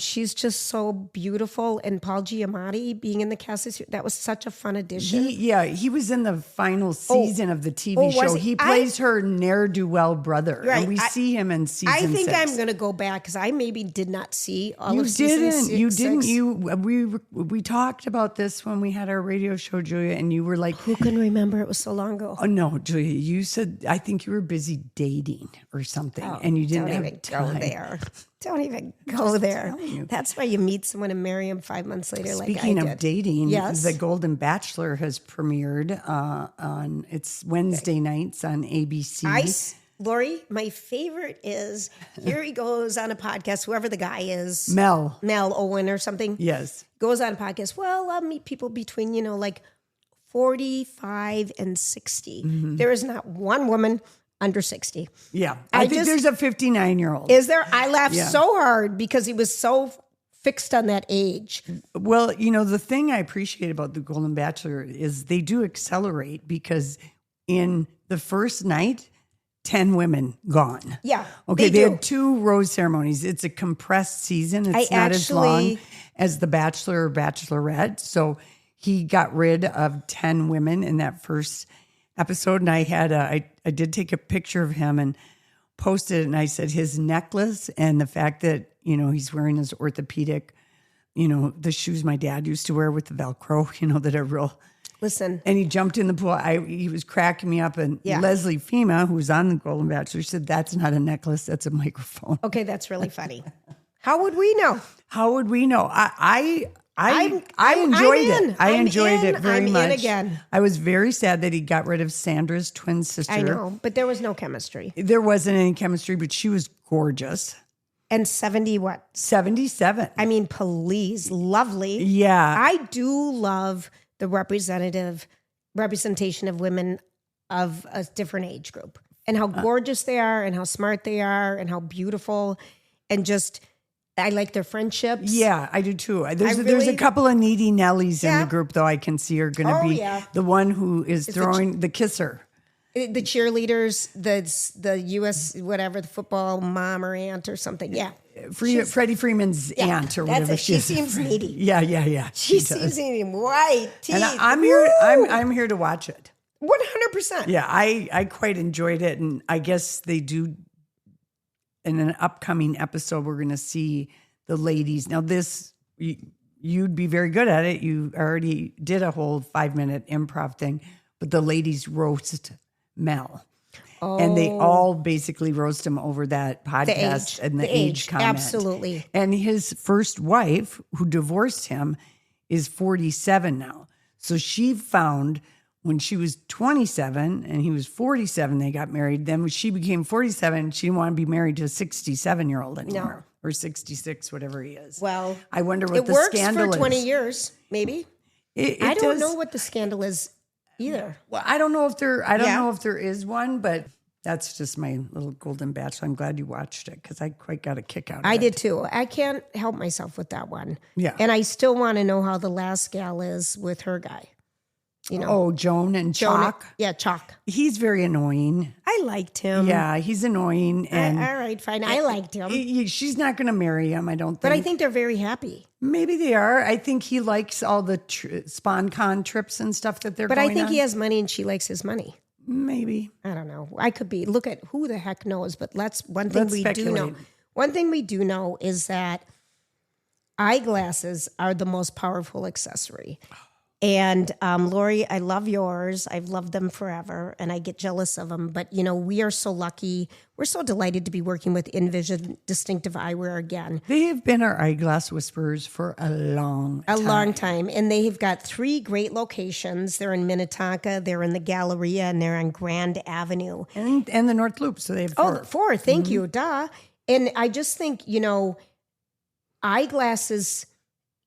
She's just so beautiful. And Paul Giamatti being in the cast, that was such a fun addition. He was in the final season of the TV show. He plays her ne'er-do-well brother. Right. And we see him in season 6. I think I'm going to go back because I maybe did not see all of season 6. You didn't. We talked about this when we had our radio show, Julia, and you were like... Who can remember? It was so long ago. Oh, no, Julia, you said, I think you were busy dating or something, and you didn't have time. Go there. Don't even go there. That's why you meet someone and marry them 5 months later. Speaking of dating, yes. The Golden Bachelor has premiered on it's Wednesday nights on ABC. Lori, my favorite is here he goes on a podcast, whoever the guy is. Mel Owen or something. Yes. Goes on a podcast. Well, I'll meet people between, 45 and 60. Mm-hmm. There is not one woman under 60. Yeah. I think there's a 59-year-old. Is there? I laughed so hard because he was so fixed on that age. Well, the thing I appreciate about the Golden Bachelor is they do accelerate because in the first night, 10 women gone. Yeah. Okay, they had 2 rose ceremonies. It's a compressed season. It's not as long as The Bachelor or Bachelorette. So he got rid of 10 women in that first episode, and I had I did take a picture of him and posted it, and I said his necklace and the fact that he's wearing his orthopedic, the shoes my dad used to wear with the Velcro, that are real. Listen, and he jumped in the pool. He was cracking me up, and Leslie Fema, who was on the Golden Bachelor, said that's not a necklace, that's a microphone. Okay, that's really funny. How would we know? How would we know? I enjoyed it. I enjoyed it very much. I'm in again. I was very sad that he got rid of Sandra's twin sister. I know, but there was no chemistry. There wasn't any chemistry, but she was gorgeous. And 70 what? 77. I mean, please, lovely. Yeah. I do love the representation of women of a different age group and how gorgeous they are and how smart they are and how beautiful and just... I like their friendships. Yeah, I do too. There's a couple of needy Nellies in the group, though. I can see are going to be the one who is throwing the kisser. The cheerleaders, the U.S. whatever, the football mom or aunt or something. Yeah. Freddie Freeman's aunt or whatever. That's it. She seems needy. Yeah. She seems needy. White teeth. And I'm here to watch it. 100%. Yeah, I quite enjoyed it. And I guess they do... In an upcoming episode, we're going to see the ladies. Now, you'd be very good at it. You already did a whole 5-minute improv thing, but the ladies roast Mel. Oh. And they all basically roast him over that podcast and the age comment. Absolutely. And his first wife, who divorced him, is 47 now. So she found... When she was 27 and he was 47, they got married. Then when she became 47, she didn't want to be married to a 67-year-old anymore. Or 66, whatever he is. Well, I wonder what the scandal is. It works for 20 years, maybe. I don't know what the scandal is either. Well, I don't know if there is one, but that's just my little Golden Bachelor. I'm glad you watched it because I quite got a kick out of it. I did too. I can't help myself with that one. Yeah. And I still want to know how the last gal is with her guy. You know. Oh, Joan and Chalk? Yeah, Chalk. He's very annoying. I liked him. Yeah, he's annoying. And all right, fine. I liked him. She's not going to marry him, I don't think. But I think they're very happy. Maybe they are. I think he likes all the SpawnCon trips and stuff that they're going on. But I think he has money and she likes his money. Maybe. I don't know. I could be. Look at who the heck knows. But one thing we do know. One thing we do know is that eyeglasses are the most powerful accessory. And Lori, I love yours. I've loved them forever, and I get jealous of them. But, we are so lucky. We're so delighted to be working with InVision Distinctive Eyewear again. They have been our eyeglass whisperers for a long time. And they have got 3 great locations. They're in Minnetonka, they're in the Galleria, and they're on Grand Avenue. And the North Loop, so they have 4. Oh, 4, thank you, duh. And I just think, eyeglasses,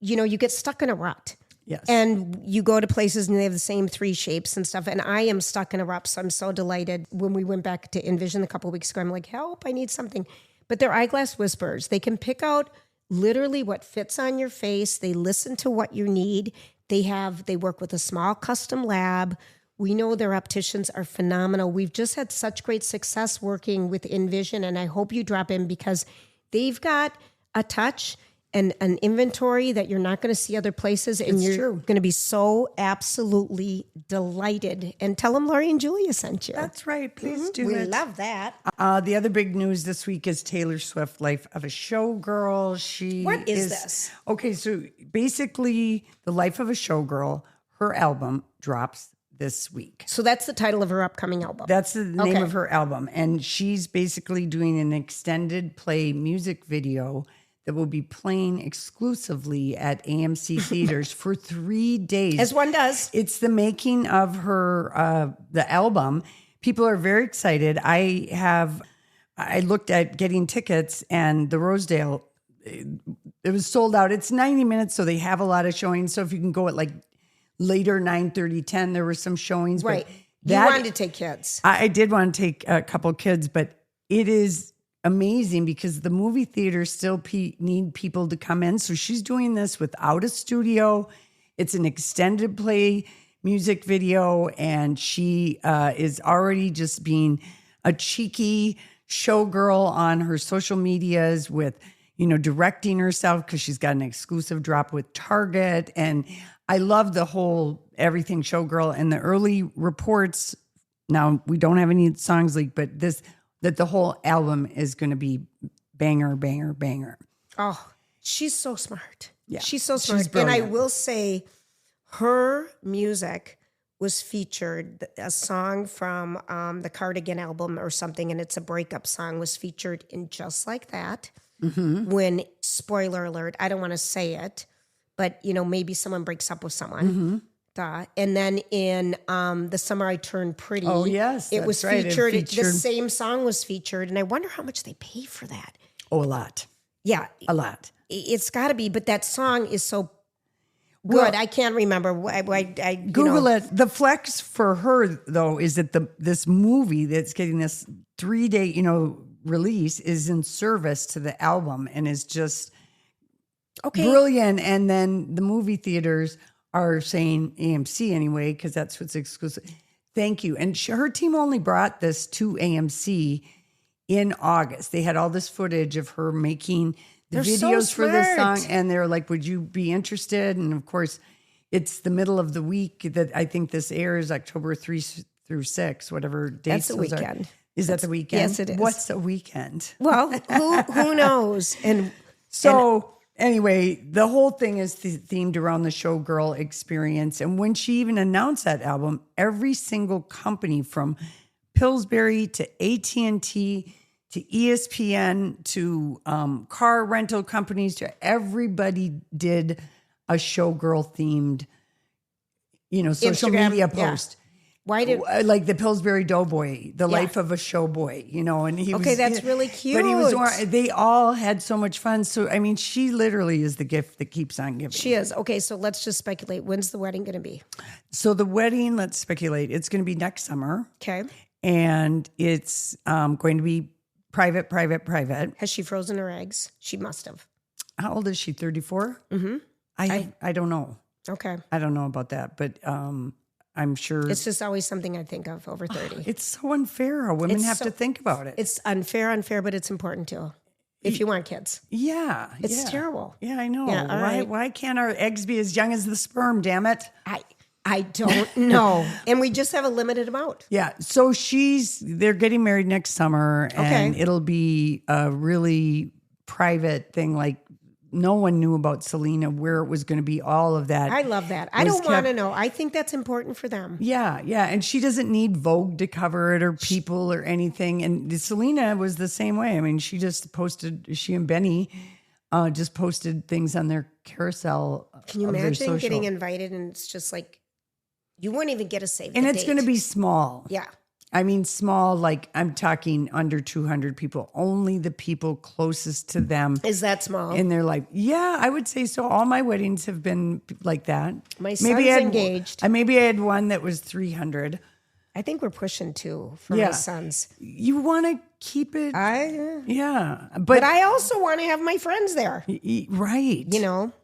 you get stuck in a rut. Yes. And you go to places and they have the same 3 shapes and stuff. And I am stuck in a rut. So I'm so delighted. When we went back to InVision a couple of weeks ago, I'm like, help, I need something. But they're eyeglass whisperers. They can pick out literally what fits on your face. They listen to what you need. They work with a small custom lab. We know their opticians are phenomenal. We've just had such great success working with InVision. And I hope you drop in because they've got a touch and an inventory that you're not going to see other places. And you're going to be so absolutely delighted. And tell them Lori and Julia sent you. That's right. Please do it. We love that. The other big news this week is Taylor Swift, Life of a Showgirl. What is this? Okay, so basically The Life of a Showgirl, her album drops this week. So that's the title of her upcoming album. That's the name of her album. And she's basically doing an extended play music video that will be playing exclusively at AMC theaters for 3 days. As one does. It's the making of her, the album. People are very excited. I looked at getting tickets and the Rosedale, it was sold out. It's 90 minutes, so they have a lot of showings. So if you can go at like later, 9:30, 10, there were some showings. Right. But you wanted to take kids. I did want to take a couple kids, but it is amazing because the movie theaters still need people to come in. So she's doing this without a studio. It's an extended play music video, and she is already just being a cheeky showgirl on her social medias with, directing herself because she's got an exclusive drop with Target. And I love the whole everything showgirl and the early reports. Now, we don't have any songs leaked, but that the whole album is going to be banger, banger, banger. Oh, she's so smart. Yeah. She's so smart. And I will say her music was featured, a song from the Cardigan album or something, and it's a breakup song, was featured in Just Like That. Mm-hmm. When, spoiler alert, I don't want to say it, but maybe someone breaks up with someone. Duh. And then in The Summer I Turned Pretty, Oh, yes, it was that's right. It featured. The featured- same song was featured, and I wonder how much they pay for that. Oh, a lot. Yeah, A lot. it's got to be. But that song is so good. I can't remember. I Google it. The flex for her, though, is that this movie that's getting this 3-day, release is in service to the album and is just brilliant. And then the movie theaters are saying AMC anyway, because that's what's exclusive. Thank you. And her team only brought this to AMC in August. They had all this footage of her making the They're videos so for this smart. song. And they're like, would you be interested? And of course, it's the middle of the week that I think this airs, October 3 through 6, whatever dates That's the those are. weekend. Is that the weekend? Yes, it is. What's a weekend? Well, who knows? And So anyway, the whole thing is themed around the showgirl experience. And when she even announced that album, every single company from Pillsbury to AT&T to ESPN to car rental companies to everybody did a showgirl themed, social Instagram, media yeah. post. why did? Like the Pillsbury Doughboy, the life of a showboy, and he was. Okay, that's really cute. But he was. They all had so much fun. So I mean, she literally is the gift that keeps on giving. She is. Okay, so let's just speculate. When's the wedding going to be? So the wedding, let's speculate. It's going to be next summer, Okay. and it's going to be private. Has she frozen her eggs? She must have. How old is she? 34. Mm-hmm. I don't know. Okay. I don't know about that, but I'm sure It's just always something I think of over 30. it's so unfair how women It's have so- to think about it. It's unfair, but it's important too. If you want kids. Yeah. It's yeah. terrible. Yeah, I know. Yeah, all right. Why can't our eggs be as young as the sperm, damn it? I don't know. And we just have a limited amount. Yeah. So they're getting married next summer and Okay. it'll be a really private thing. Like no one knew about Selena, where it was going to be, all of that. I love that. I don't want to know. I think that's important for them. Yeah, yeah. And she doesn't need Vogue to cover it or People or anything. And Selena was the same way. I mean, she and Benny just posted things on their carousel. Can you of their imagine social. getting invited and it's just like, you wouldn't even get a save And the it's date. going to be small. Yeah. I mean, small, like I'm talking under 200 people, only the people closest to them. Is that small? And they're like, yeah, I would say so. All my weddings have been like that. My son's engaged. Maybe I had one that was 300. I think we're pushing 2 for Yeah. my sons. You want to keep it. Yeah. But I also want to have my friends there. Right.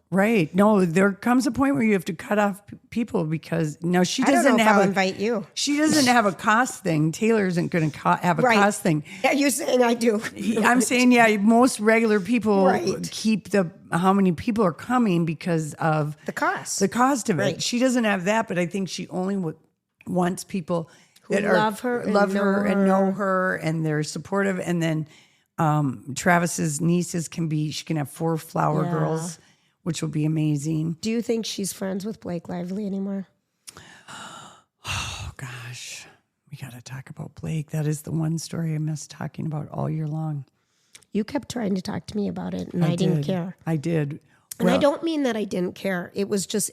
Right. No, there comes a point where you have to cut off people because now she I don't doesn't know if have I'll a invite you. She doesn't have a cost thing. Taylor isn't going to have a Right. cost thing. Yeah, you're saying I do. I'm saying, yeah, most regular people Right. keep how many people are coming because of The cost. the cost of it. Right. She doesn't have that, but I think she only wants people that love her and love know her and her. know her, and they're supportive. And then Travis's nieces she can have 4 flower Yeah. girls, which will be amazing. Do you think she's friends with Blake Lively anymore? Oh gosh, we got to talk about Blake. That is the one story I miss talking about all year long. You kept trying to talk to me about it, and I didn't care. I did. And I don't mean that I didn't care. It was just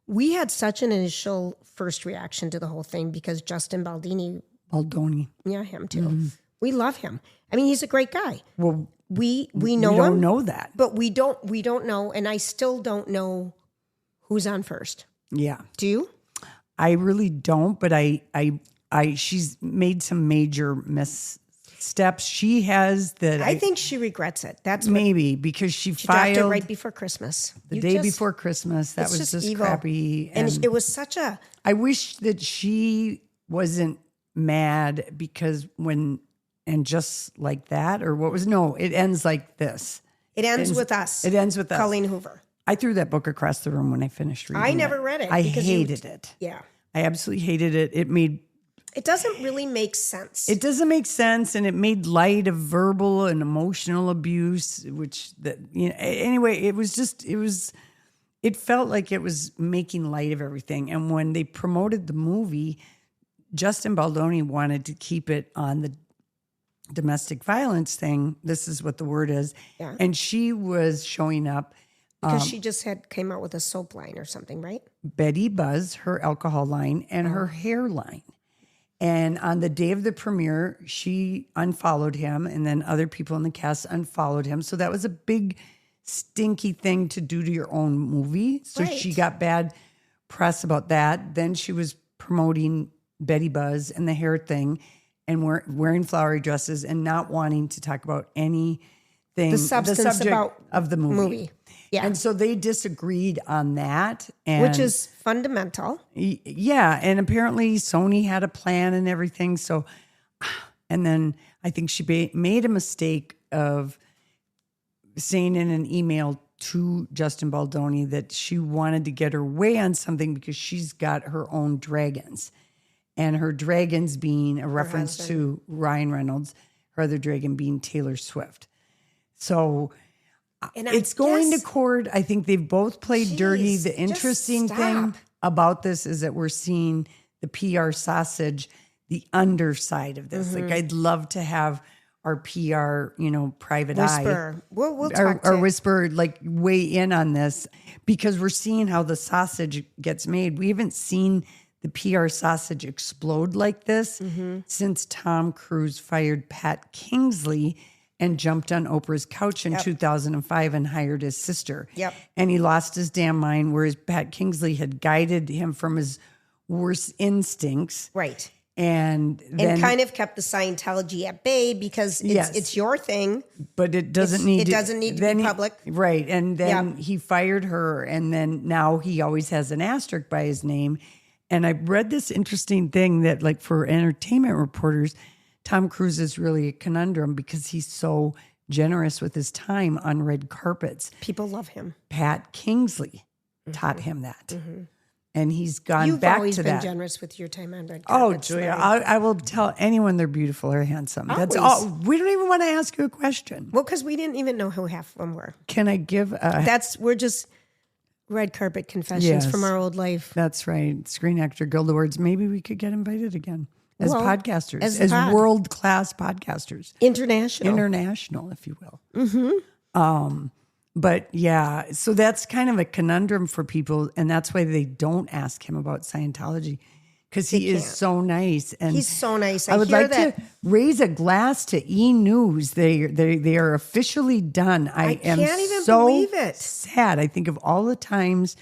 we had such an initial first reaction to the whole thing because Justin Baldoni, Baldoni. yeah, him too. We love him. I mean, he's a great guy. Well, We know we him, don't know that. but we don't know, and I still don't know who's on first. Yeah, Do you? I really don't. But she's made some major missteps. She has that. I think she regrets it. That's what maybe because she dropped it filed right before Christmas. the day before Christmas. That it's was just evil. crappy. And it was such a I wish that she wasn't mad because and just like that, or what was, no, it ends like this. It ends with us. It ends with us. Colleen Hoover. I threw that book across the room when I finished reading I never read it I because hated it. Yeah. I absolutely hated it. It doesn't really make sense. It doesn't make sense, and it made light of verbal and emotional abuse, anyway, it felt like it was making light of everything. And when they promoted the movie, Justin Baldoni wanted to keep it on the domestic violence thing. This is what the word is. Yeah. And she was showing up Because she just came out with a soap line or something, right? Betty Buzz, her alcohol line, and her hair line. And on the day of the premiere, she unfollowed him, and then other people in the cast unfollowed him. So that was a big, stinky thing to do to your own movie. So she got bad press about that. Then she was promoting Betty Buzz and the hair thing and wearing flowery dresses and not wanting to talk about anything, the subject about of the movie. Yeah. And so they disagreed on that. And which is fundamental. Yeah. And apparently Sony had a plan and everything. So, and then I think she made a mistake of saying in an email to Justin Baldoni that she wanted to get her way on something because she's got her own dragons. And her dragons being a reference to Ryan Reynolds, her other dragon being Taylor Swift. So it's going to court. I think they've both played dirty. The interesting thing about this is that we're seeing the PR sausage, the underside of this. Like I'd love to have our PR, private eye. We'll talk or whisper, like weigh in on this because we're seeing how the sausage gets made. We haven't seen the PR sausage explode like this since Tom Cruise fired Pat Kingsley and jumped on Oprah's couch in 2005 and hired his sister. Yep. And he lost his damn mind, whereas Pat Kingsley had guided him from his worst instincts. Right. And then kind of kept the Scientology at bay because it's your thing. But it doesn't need to be public. Right. And then he fired her. And then now he always has an asterisk by his name. And I read this interesting thing that like for entertainment reporters, Tom Cruise is really a conundrum because he's so generous with his time on red carpets. People love him. Pat Kingsley taught him that. And he's gone You've back to that. You've always been generous with your time on red Oh, carpets. Julia, I will tell anyone they're beautiful or handsome. Always. That's all. We don't even want to ask you a question. Well, because we didn't even know who half of them were. Can I give we're just red carpet confessions from our old life. That's right. Screen Actor Guild Awards. Maybe we could get invited again. As podcasters, as world-class podcasters. International, if you will. But yeah, so that's kind of a conundrum for people. And that's why they don't ask him about Scientology because he is so nice. And he's so nice. I would like to raise a glass to E! News. They are officially done. I am can't even so believe it. Sad. I think of all the times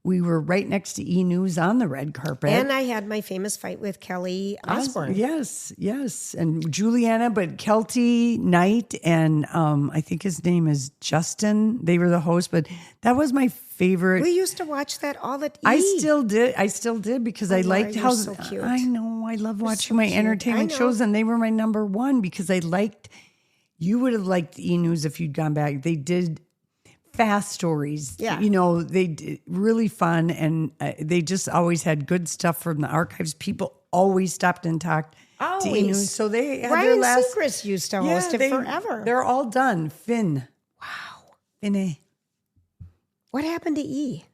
we were right next to E! News on the red carpet. And I had my famous fight with Kelly Osbourne. Yes. And Juliana, but Kelty Knight and I think his name is Justin. They were the hosts, but that was my favorite. We used to watch that all the time. I still did because I liked how so cute. I know. I love watching my entertainment shows, and they were my number one because I liked. You would have liked E! News if you'd gone back. They did fast stories. Yeah. They did really fun, and they just always had good stuff from the archives. People always stopped and talked to E! News. So they had Ryan their last. Seacrest used to host it forever. They're all done. Finn. Wow. Finny. What happened to E?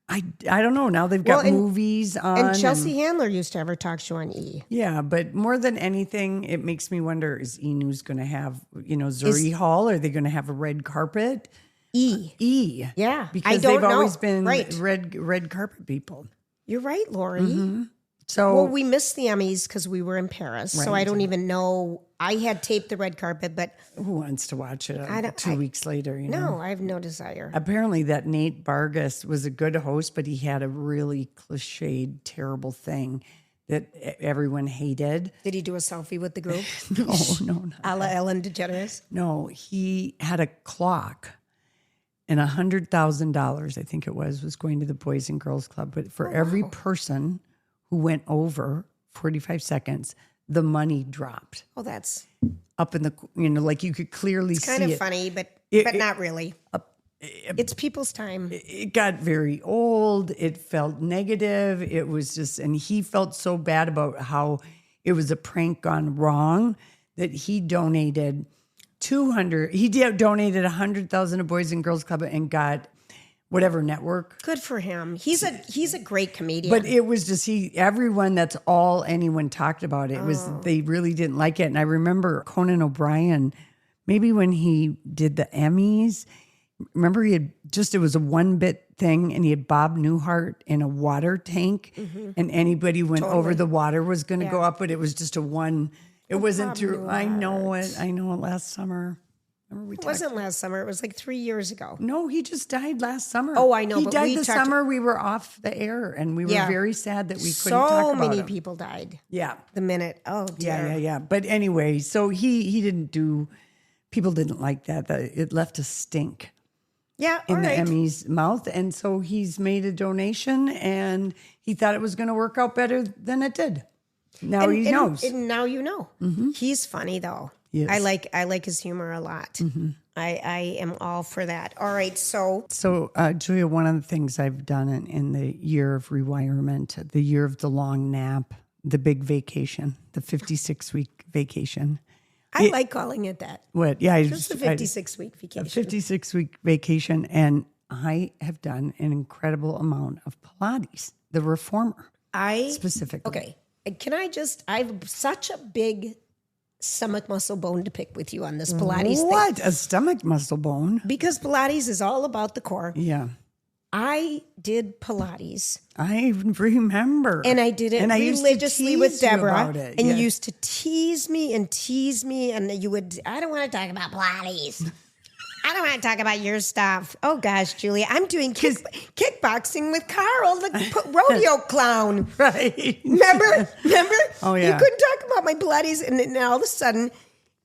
I don't know. Now they've got movies on. And Chelsea Handler used to have her talk show on E! Yeah, but more than anything, it makes me wonder, is E! News going to have, Zuri Hall? Are they going to have a red carpet? E. Yeah. Because they've always been red carpet people. You're right, Lori. So we missed the Emmys because we were in Paris. So I don't even know. I had taped the red carpet, but who wants to watch it 2 weeks later? No, I have no desire. Apparently that Nate Vargas was a good host, but he had a really cliched, terrible thing that everyone hated. Did he do a selfie with the group? No. A la Ellen DeGeneres? No, he had a clock. And $100,000, I think it was going to the Boys and Girls Club. But for every person who went over 45 seconds, the money dropped. Oh, that's up in the, like you could clearly see it. It's kind of funny, but not really. It's people's time. It got very old. It felt negative. It was just, and he felt so bad about how it was a prank gone wrong that he donated donated 100,000 to Boys and Girls Club and got whatever network. Good for him. He's a great comedian. But it was just everyone, that's all anyone talked about. It was, they really didn't like it. And I remember Conan O'Brien, maybe when he did the Emmys, remember it was a 1-bit thing, and he had Bob Newhart in a water tank, and anybody went over the water was going to go up, but it was just it wasn't Bob through. I Newhart. know it last summer. Remember It wasn't last summer. It was like 3 years ago. No, he just died last summer. Oh, I know. He but died we the talked- summer we were off the air, and we were very sad that we couldn't talk So about many him. people died. Yeah. The minute. Oh, dear. Yeah. But anyway, so he didn't do, people didn't like that. It left a stink Yeah, in all the right. Emmy's mouth. And so he's made a donation, and he thought it was going to work out better than it did. Now he knows. And now you know. He's funny, though. Yes. I like his humor a lot. I am all for that. All right, so Julia, one of the things I've done in the year of rewirement, the year of the long nap, the big vacation, the 56-week vacation. I like calling it that. What? Yeah. Just a 56-week vacation. 56-week vacation. And I have done an incredible amount of Pilates, the reformer specifically. Okay. I have such a big stomach muscle bone to pick with you on this Pilates thing. What? A stomach muscle bone? Because Pilates is all about the core. Yeah. I did Pilates. I remember. And I did it And I used to religiously with tease you Deborah. about it. And Yes. you used to tease me. And you would, I don't want to talk about Pilates. I don't want to talk about your stuff. Oh, gosh, Julia, I'm doing kickboxing with Carl, the rodeo clown. Right. Remember? Oh, yeah. You couldn't talk about my Pilates. And then all of a sudden,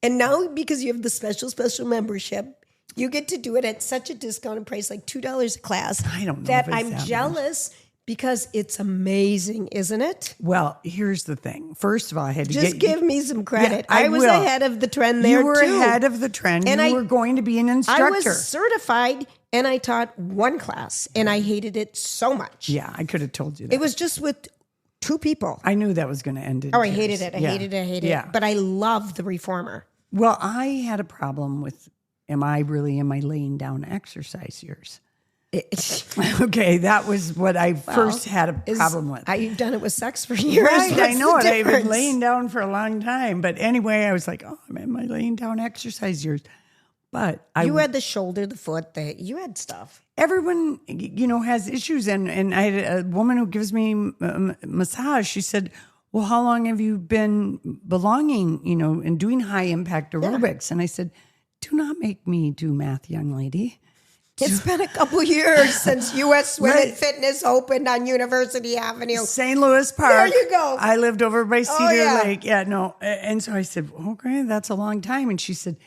and now because you have the special membership, you get to do it at such a discounted price, like $2 a class. I don't know that if it's I'm that much. jealous because it's amazing, isn't it? Well, here's the thing. First of all, I had to Just give me some credit. Yeah, I was will. ahead of the trend there, You were too. ahead of the trend. And you I- were going to be an I instructor. was certified, and I taught one class, and I hated it so much. Yeah, I could have told you that. It was just with 2 people. I knew that was going to end in Oh, I tears. hated it. I hated it. Yeah. But I love the reformer. Well, I had a problem with, am I laying down exercise years? Okay, that was what I first had a problem with. You've done it with sex for years. Right, I What's know the it. I've been difference? laying down for a long time. But anyway, I was like, oh, I'm in my laying down exercise years. But You had the shoulder, the foot, you had stuff. everyone, has issues. And I had a woman who gives me massage. She said, well, how long have you been belonging, and doing high impact aerobics? And I said, do not make me do math, young lady. It's been a couple years since U.S. Swim Right. and Fitness opened on University Avenue. St. Louis Park. There you go. I lived over by Cedar yeah. Lake. Yeah, no. And so I said, okay, that's a long time. And she said,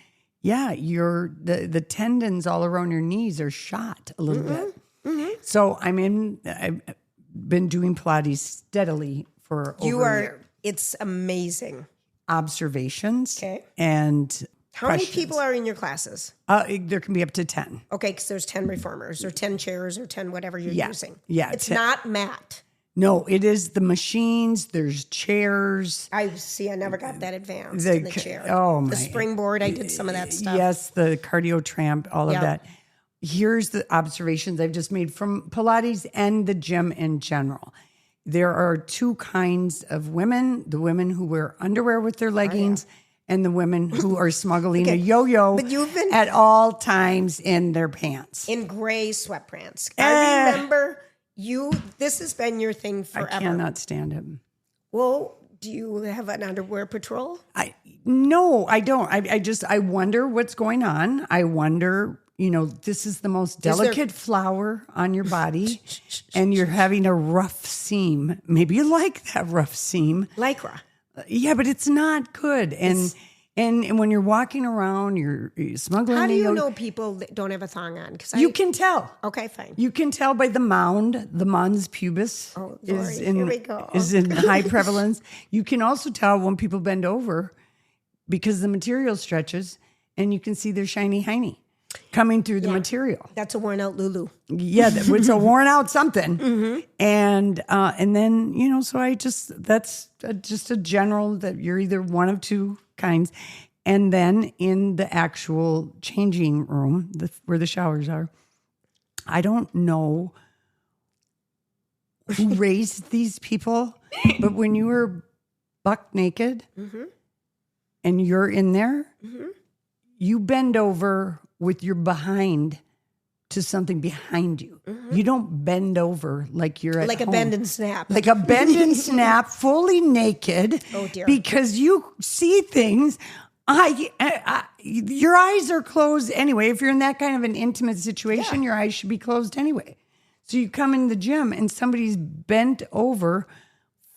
yeah, the tendons all around your knees are shot a little bit. So I've been doing Pilates steadily for over a year. It's amazing. Observations. Okay. And How many questions. people are in your classes? There can be up to 10. Okay, because there's 10 reformers or 10 chairs or 10 whatever you're Yeah. using. Yeah, It's 10. not mat. No, it is the machines. There's chairs. I never got that advanced in the chair. Oh, my. The springboard, I did some of that stuff. Yes, the cardio tramp, all Yeah. of that. Here's the observations I've just made from Pilates and the gym in general. There are 2 kinds of women, the women who wear underwear with their leggings and the women who are smuggling a yo-yo But you've been- at all times in their pants. In gray sweatpants. I remember this has been your thing I forever. cannot stand him. Well, do you have an underwear patrol? No, I don't. I wonder what's going on. I wonder, this is the most delicate flower on your body and you're having a rough seam. Maybe you like that rough seam. Lycra. Yeah, but it's not good. And when you're walking around, you're smuggling. How do you know people that don't have a thong on? You can tell. Okay, fine. You can tell by the mound. The mons pubis Oh, is Lord, here we in go. is in high prevalence. You can also tell when people bend over because the material stretches, and you can see their shiny hiney coming through the material. That's a worn out Lulu. Yeah, it's a worn out something, and then so that's just a general that you're either one of 2 kinds, and then in the actual changing room where the showers are, I don't know who raised these people, but when you were buck naked and you're in there, you bend over with your behind to something behind you. You don't bend over like you're at Like home. a bend and snap. Like a bend and snap, fully naked. Oh, dear. Because you see things. Your eyes are closed anyway. If you're in that kind of an intimate situation, your eyes should be closed anyway. So you come in the gym and somebody's bent over,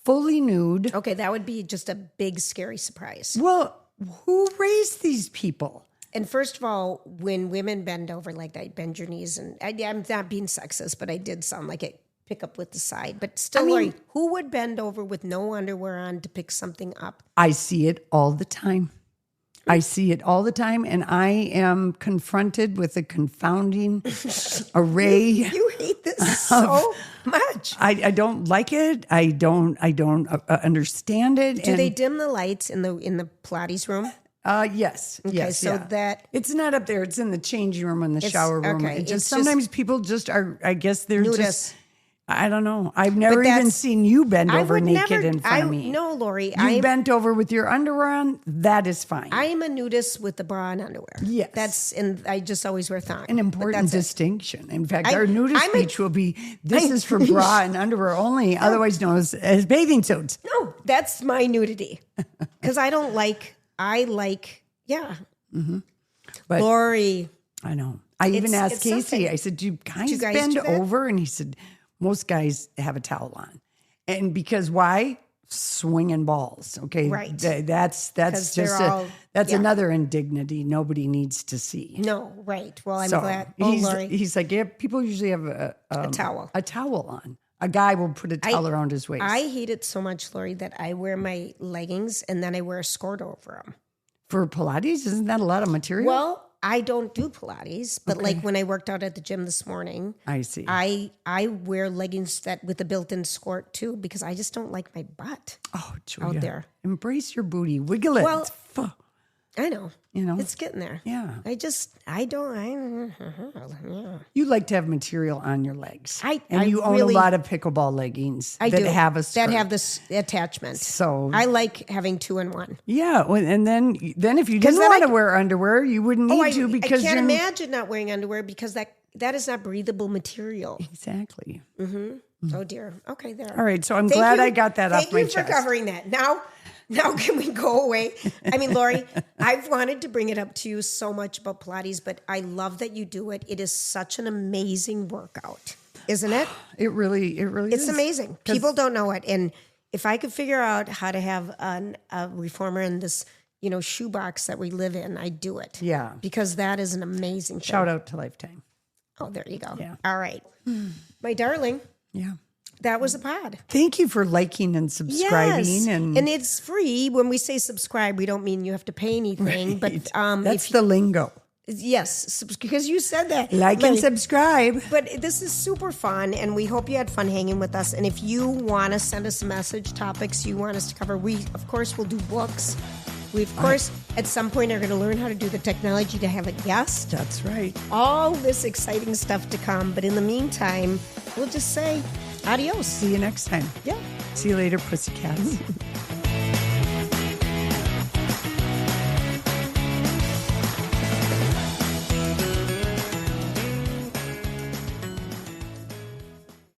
fully nude. Okay, that would be just a big, scary surprise. Well, who raised these people? And first of all, when women bend over like that, bend your knees, and I'm not being sexist, but I did sound like it pick up with the side. But still, Lori, who would bend over with no underwear on to pick something up? I see it all the time. I see it all the time, and I am confronted with a confounding array. You hate this so much. I don't like it. I don't understand it. Do they dim the lights in the Pilates room? Yes. Okay, yes. so that it's not up there. It's in the changing room and the shower room. okay, It it's just just sometimes people just are. I guess they're nudists. just. I don't know. I've never even seen you bend over naked in front of me. No, Lori. You bent over with your underwear on. That is fine. I am a nudist with the bra and underwear. Yes. And I just always wear thong. An important distinction. In fact, our nudist speech will be, this is for bra and underwear only, otherwise known as bathing suits. No, that's my nudity. Because I But Lori. I know. I even asked it's Casey, something. I said, do you guys Do you guys bend do that? over? And he said, most guys have a towel on. And because why? Swinging balls. Okay. Right. That's just another indignity nobody needs to see. No, right. Well, I'm glad. Lori. He's like, yeah, people usually have a towel. A towel on. A guy will put a towel around his waist. I hate it so much, Lori, that I wear my leggings and then I wear a skirt over them. For Pilates, isn't that a lot of material? Well, I don't do Pilates, but like when I worked out at the gym this morning, I see. I wear leggings that with a built-in skirt too because I just don't like my butt. Oh, Julia, out there. Embrace your booty, wiggle it. Well, I know. You know, it's getting there. Yeah. You like to have material on your legs. You own a lot of pickleball leggings that have a skirt. That have this attachment. So I like having 2-in-1. Yeah, and then if you didn't want to wear underwear, you wouldn't need to because I can't imagine not wearing underwear because that is not breathable material. Exactly. Mm-hmm. Oh dear. Okay, there. All right, so I'm glad I got that off my chest. Thank you for covering that. Now can we go away? I mean, Lori, I've wanted to bring it up to you so much about Pilates, but I love that you do it. It is such an amazing workout, isn't it? It really is. It's amazing. People don't know it. And if I could figure out how to have a reformer in this, shoebox that we live in, I'd do it. Yeah. Because that is an amazing thing. Shout out to Lifetime. Oh, there you go. Yeah. All right. My darling. Yeah. That was a pod. Thank you for liking and subscribing. Yes. And it's free. When we say subscribe, we don't mean you have to pay anything. Right. But that's the lingo. Yes, because you said that. Like and subscribe. But this is super fun, and we hope you had fun hanging with us. And if you want to send us a message, topics you want us to cover, we, of course, will do books. We, of course, at some point are going to learn how to do the technology to have a guest. That's right. All this exciting stuff to come. But in the meantime, we'll just say adios. See you next time. Yeah. See you later, pussycats.